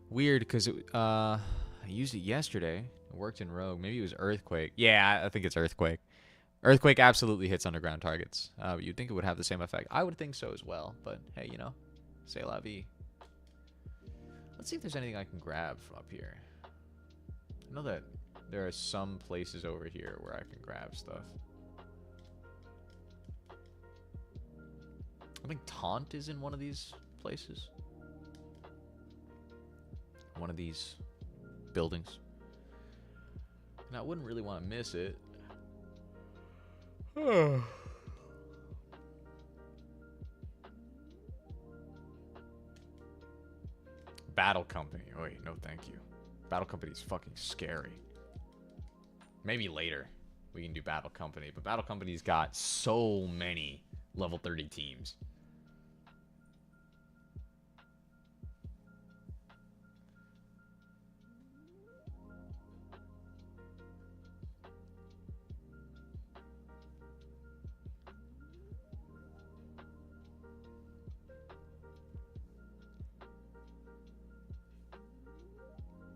Weird because I used it yesterday. It worked in Rogue. Maybe it was Earthquake. Yeah, I think it's Earthquake. Earthquake absolutely hits underground targets. You'd think it would have the same effect. I would think so as well. But hey, you know, c'est la vie. Let's see if there's anything I can grab from up here. I know that there are some places over here where I can grab stuff. I think Taunt is in one of these places. One of these buildings. And I wouldn't really want to miss it. Battle Company. Oh, wait, no thank you. Battle Company is fucking scary. Maybe later we can do Battle Company. But Battle Company's got so many level 30 teams.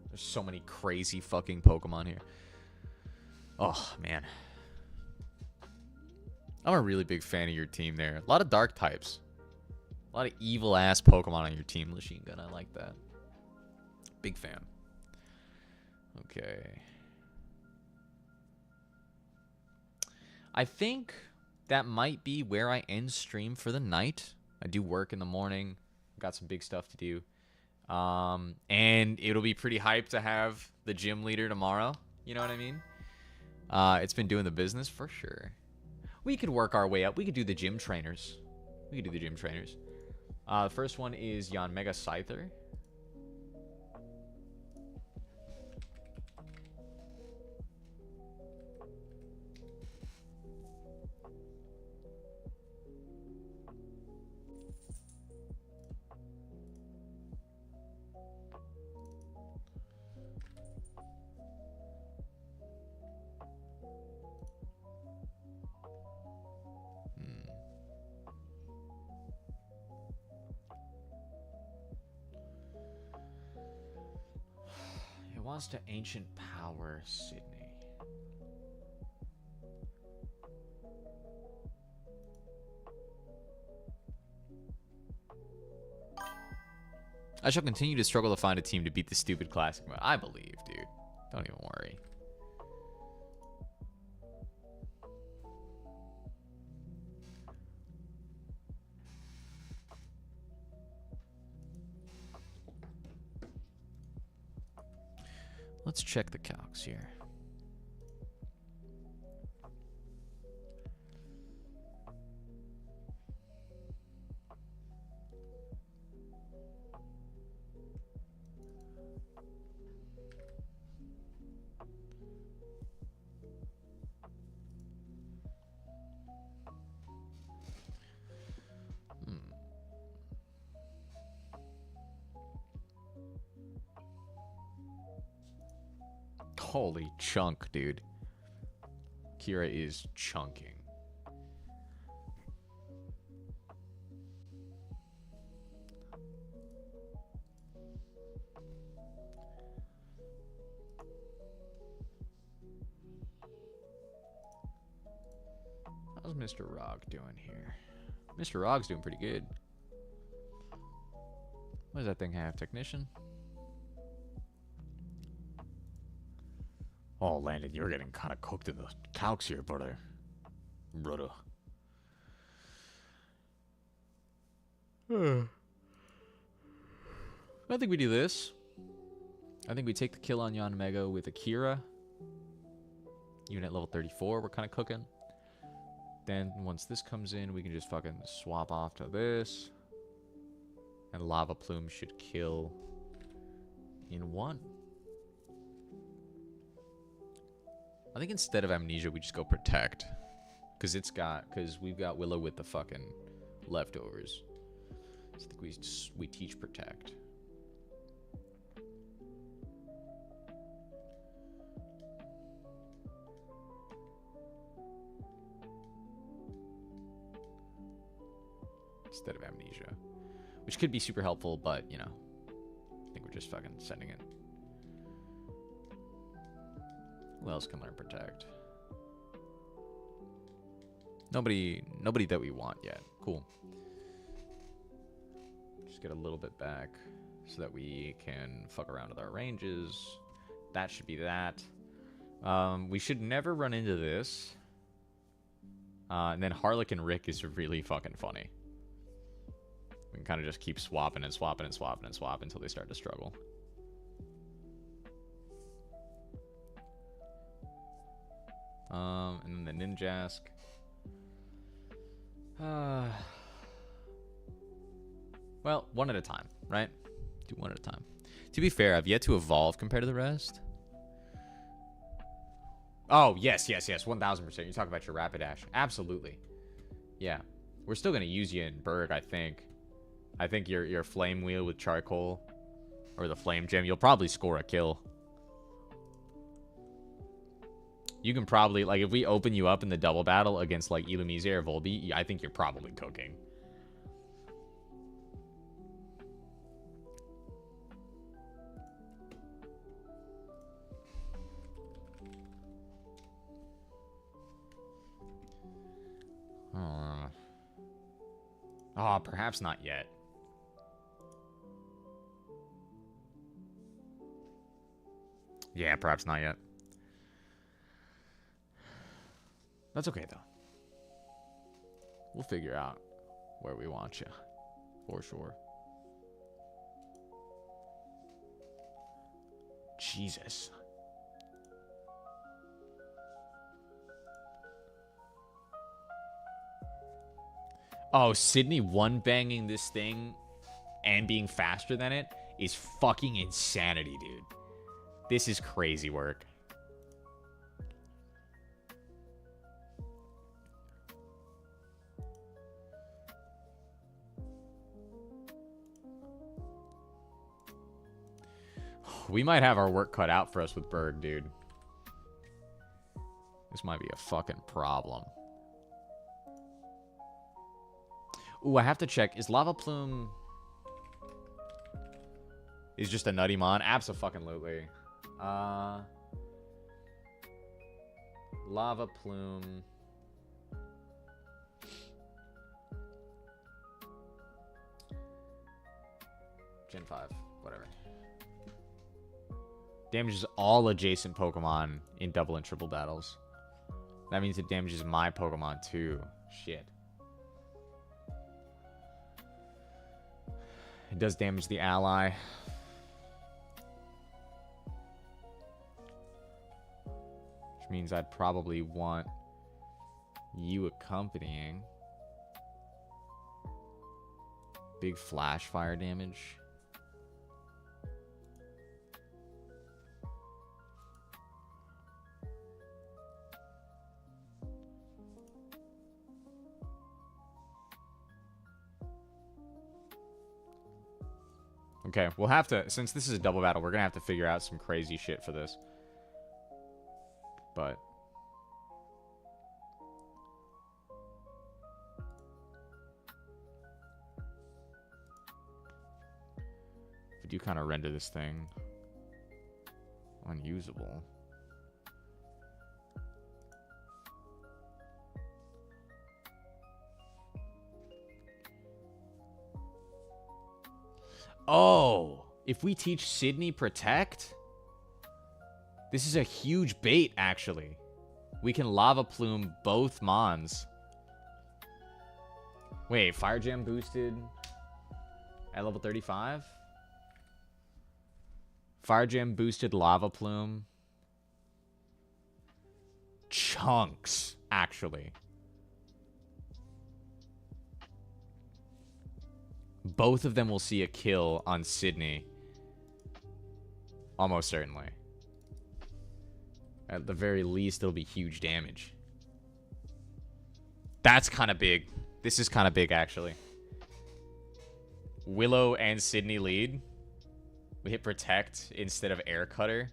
There's so many crazy fucking Pokemon here. Oh, man. I'm a really big fan of your team there. A lot of dark types. A lot of evil-ass Pokemon on your team, Machine Gun. I like that. Big fan. Okay. I think that might be where I end stream for the night. I do work in the morning. Got some big stuff to do. And it'll be pretty hyped to have the gym leader tomorrow. You know what I mean? It's been doing the business for sure. We could work our way up. We could do the gym trainers. The first one is Yon Mega Scyther. Wants to Ancient Power Sydney. I shall continue to struggle to find a team to beat the stupid classic mode. I believe, dude. Don't even worry. Let's check the calcs here. Holy chunk, dude. Kira is chunking. How's Mr. Rog doing here? Mr. Rog's doing pretty good. What does that thing have? Technician? Oh, Landon, you're getting kind of cooked in the calcs here, brother. I think we do this. I think we take the kill on Yanmega with Akira. Even at level 34, we're kind of cooking. Then once this comes in, we can just fucking swap off to this. And Lava Plume should kill in one. I think instead of Amnesia, we just go Protect. Because we've got Willow with the fucking leftovers. So I think we teach Protect. Instead of Amnesia. Which could be super helpful, but, you know. I think we're just fucking sending it. Who else can learn Protect? Nobody that we want yet. Cool. Just get a little bit back so that we can fuck around with our ranges. That should be that. We should never run into this. And then Harlequin Rick is really fucking funny. We can kind of just keep swapping and swapping and swapping and swapping until they start to struggle. And then the Ninjask. Well, one at a time, right? Do one at a time. To be fair, I've yet to evolve compared to the rest. Oh, yes, 1000%. You're talking about your Rapidash. Absolutely. Yeah. We're still going to use you in Burgh, I think. I think your Flame Wheel with Charcoal or the Flame Gem, you'll probably score a kill. You can probably, like, if we open you up in the double battle against, like, Illumise or Volby, I think you're probably cooking. Oh, perhaps not yet. Yeah, perhaps not yet. That's okay, though. We'll figure out where we want you. For sure. Jesus. Oh, Sydney one-banging this thing and being faster than it is fucking insanity, dude. This is crazy work. We might have our work cut out for us with Burgh, dude. This might be a fucking problem. Ooh, I have to check. Is Lava Plume... is just a nutty mon? Abso-fucking-lutely. Lava Plume... Gen 5. Whatever. Damages all adjacent Pokemon in double and triple battles. That means it damages my Pokemon too. Shit. It does damage the ally. Which means I'd probably want you accompanying. Big flash fire damage. Okay, we'll have to, since this is a double battle, we're going to have to figure out some crazy shit for this. But... if we do kind of render this thing unusable... Oh, if we teach Sydney Protect, this is a huge bait, actually. We can Lava Plume both Mons. Wait, Fire Jam boosted at level 35? Fire Gem boosted Lava Plume. Chunks, actually. Both of them will see a kill on Sydney. Almost certainly. At the very least, it'll be huge damage. That's kind of big. This is kind of big, actually. Willow and Sydney lead. We hit Protect instead of Air Cutter.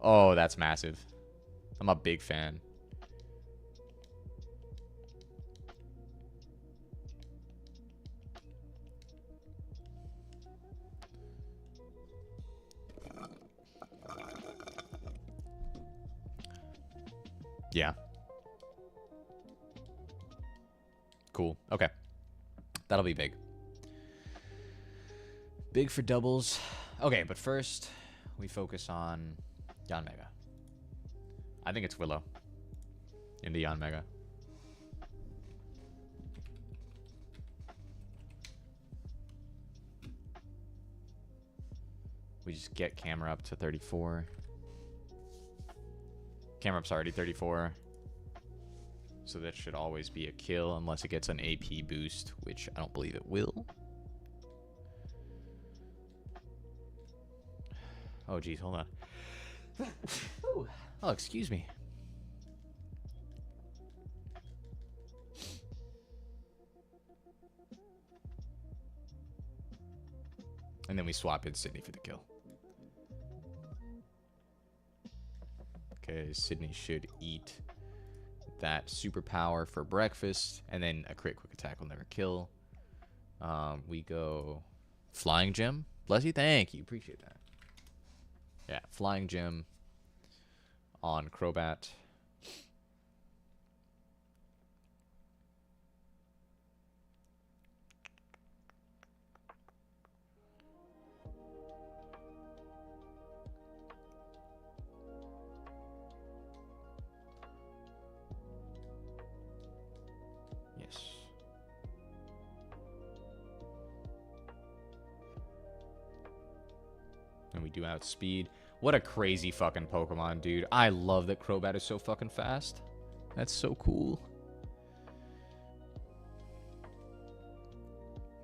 Oh, that's massive. I'm a big fan. Yeah. Cool. Okay. That'll be big. Big for doubles. Okay, but first, we focus on Yanmega. I think it's Willow into Yanmega. We just get camera up to 34. Camera up's already 34. So that should always be a kill unless it gets an AP boost, which I don't believe it will. Oh, geez, hold on. Oh, excuse me. And then we swap in Sydney for the kill. Okay, Sydney should eat that superpower for breakfast, and then a crit quick attack will never kill. We go Flying Gem. Bless you, thank you, appreciate that. Yeah, Flying Gem on Crobat. Yes. And we do outspeed. What a crazy fucking Pokemon, dude. I love that Crobat is so fucking fast. That's so cool.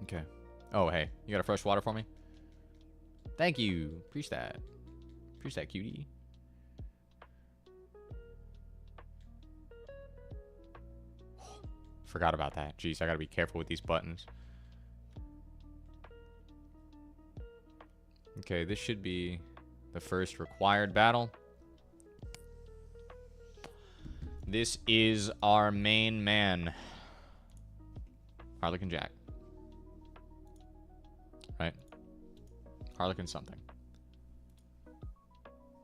Okay. Oh, hey. You got a fresh water for me? Thank you. Appreciate that. Appreciate that, cutie. Forgot about that. Jeez, I gotta be careful with these buttons. Okay, this should be the first required battle. This is our main man. Harlequin Jack. Right? Harlequin something.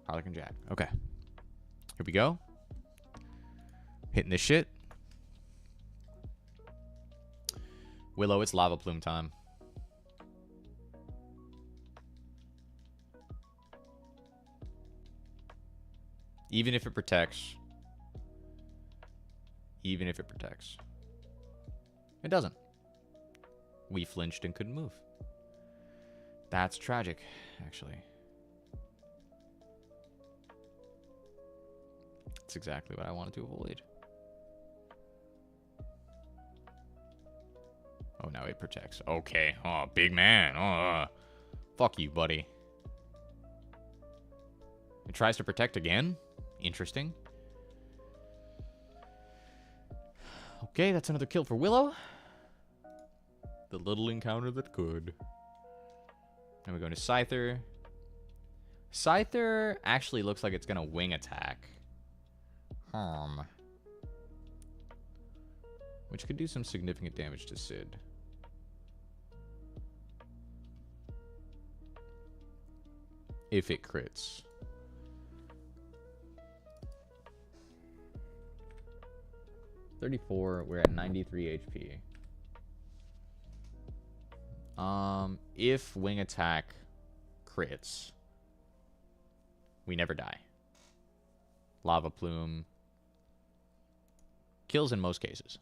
Harlequin Jack. Okay. Here we go. Hitting this shit. Willow, it's Lava Plume time. Even if it protects. Even if it protects. It doesn't. We flinched and couldn't move. That's tragic, actually. That's exactly what I wanted to avoid. Oh, now it protects. Okay. Oh, big man. Oh, fuck you, buddy. It tries to protect again? Interesting. Okay, that's another kill for Willow. The little encounter that could. And we're going to Scyther. Scyther actually looks like it's going to wing attack. Which could do some significant damage to Sid. If it crits. $34, we're at 93 HP. If wing attack crits, we never die. Lava Plume kills in most cases.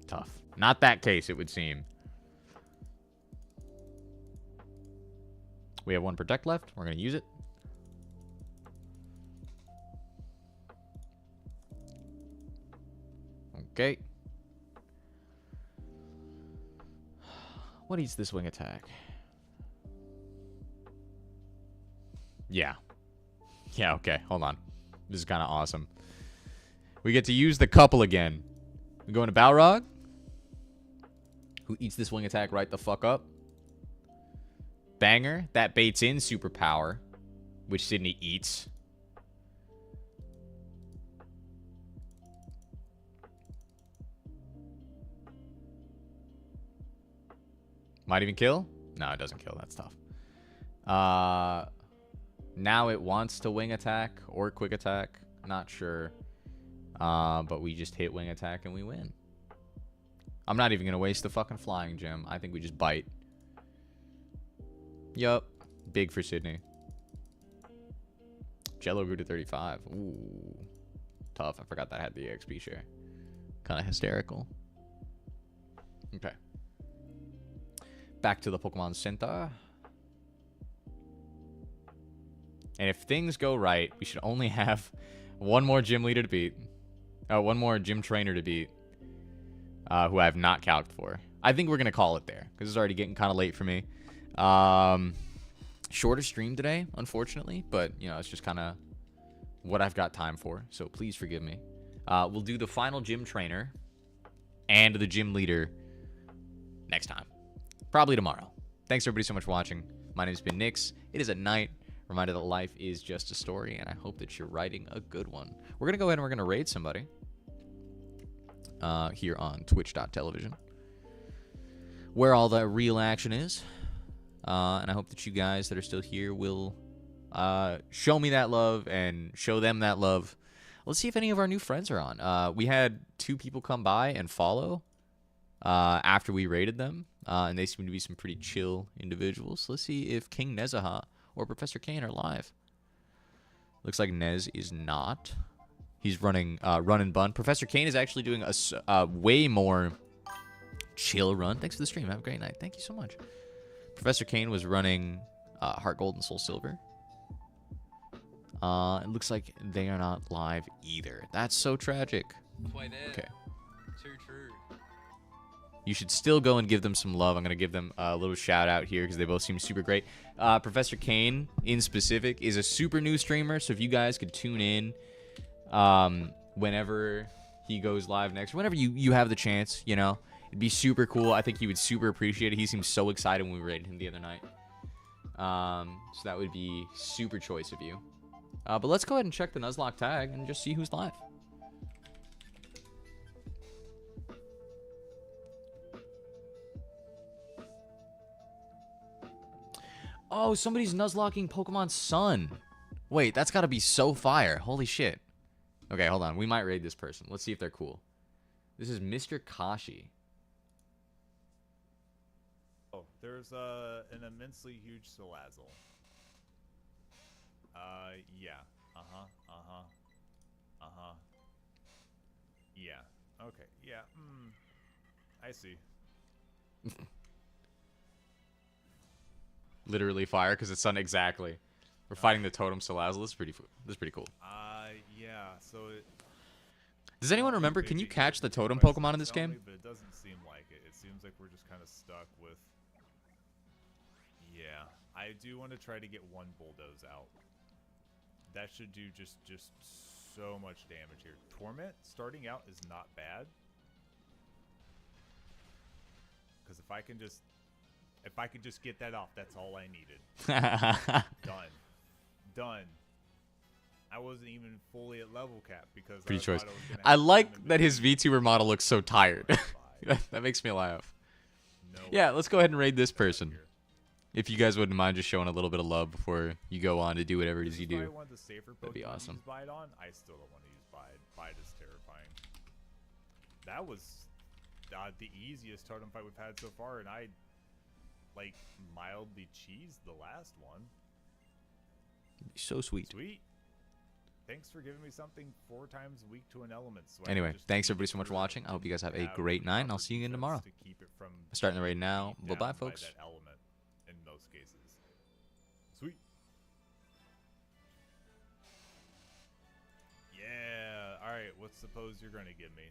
Tough. Not that case, it would seem. We have 1 protect left. We're going to use it. Okay. What eats this wing attack? Yeah. Yeah, okay. Hold on. This is kind of awesome. We get to use the couple again. We go into Balrog, who eats this wing attack right the fuck up. Banger. That baits in superpower, which Sydney eats. Might even kill? No, it doesn't kill. That's tough. Now it wants to wing attack or quick attack. Not sure. But we just hit wing attack and we win. I'm not even going to waste the fucking flying gem. I think we just bite. Yup. Big for Sydney. Jello grew to 35. Ooh. Tough. I forgot that had the XP share. Kind of hysterical. Okay. Back to the Pokemon Center. And if things go right, we should only have 1 more gym leader to beat. 1 more gym trainer to beat. Who I have not calced for. I think we're going to call it there. Because it's already getting kind of late for me. Shorter stream today, unfortunately. But, you know, it's just kind of what I've got time for. So please forgive me. We'll do the final gym trainer and the gym leader next time. Probably tomorrow. Thanks everybody so much for watching. My name's been Nix. It is at night. Reminder that life is just a story, and I hope that you're writing a good one. We're going to go ahead and we're going to raid somebody here on twitch.tv, where all the real action is. And I hope that you guys that are still here will show me that love and show them that love. Let's see if any of our new friends are on. We had 2 people come by and follow after we raided them, and they seem to be some pretty chill individuals. So let's see if King Nezaha or Professor Kane are live. Looks like Nez is not. He's running run and bun. Professor Kane is actually doing a way more chill run. Thanks for the stream. Have a great night. Thank you so much. Professor Kane was running Heart Gold and Soul Silver. It looks like they are not live either. That's so tragic. Okay. True, true. You should still go and give them some love. I'm going to give them a little shout out here because they both seem super great. Professor Kane, in specific, is a super new streamer. So if you guys could tune in whenever he goes live next, whenever you have the chance, you know, it'd be super cool. I think he would super appreciate it. He seemed so excited when we raided him the other night. So that would be super choice of you. But let's go ahead and check the Nuzlocke tag and just see who's live. Oh, somebody's Nuzlocking Pokemon Sun. Wait, that's got to be so fire. Holy shit. Okay, hold on. We might raid this person. Let's see if they're cool. This is Mr. Kashi. Oh, there's an immensely huge Salazzle. Yeah. Yeah. Okay. Yeah. I see. Literally fire because it's sun exactly. We're fighting the Totem Salazzle. This is pretty cool. Yeah. So it. Does anyone remember? Can you catch the Totem Pokemon in this game? But it doesn't seem like it. It seems like we're just kind of stuck with. Yeah, I do want to try to get 1 Bulldoze out. That should do just so much damage here. Torment starting out is not bad. Because if I could just get that off, that's all I needed. Done. I wasn't even fully at level cap because Pretty choice. I I like that his VTuber model looks so tired. That makes me laugh. No Yeah, let's go ahead and raid this person. If you guys wouldn't mind just showing a little bit of love before you go on to do whatever it is you do. That'd be awesome. Bide on. I still don't want to use Bide. Bide is terrifying. That was the easiest totem fight we've had so far, and I like mildly cheesed the last one. So sweet. Sweet. thanks for giving me something 4 times a week to an element. So I can Anyway, just thanks keep everybody it so much for through watching. I hope you guys have a have great night, and I'll proper see you again defense tomorrow. to keep it from Starting the raid being now. beat Bye-bye, down by folks. that element in most cases. Sweet. Yeah. All right. What's the pose you're going to give me?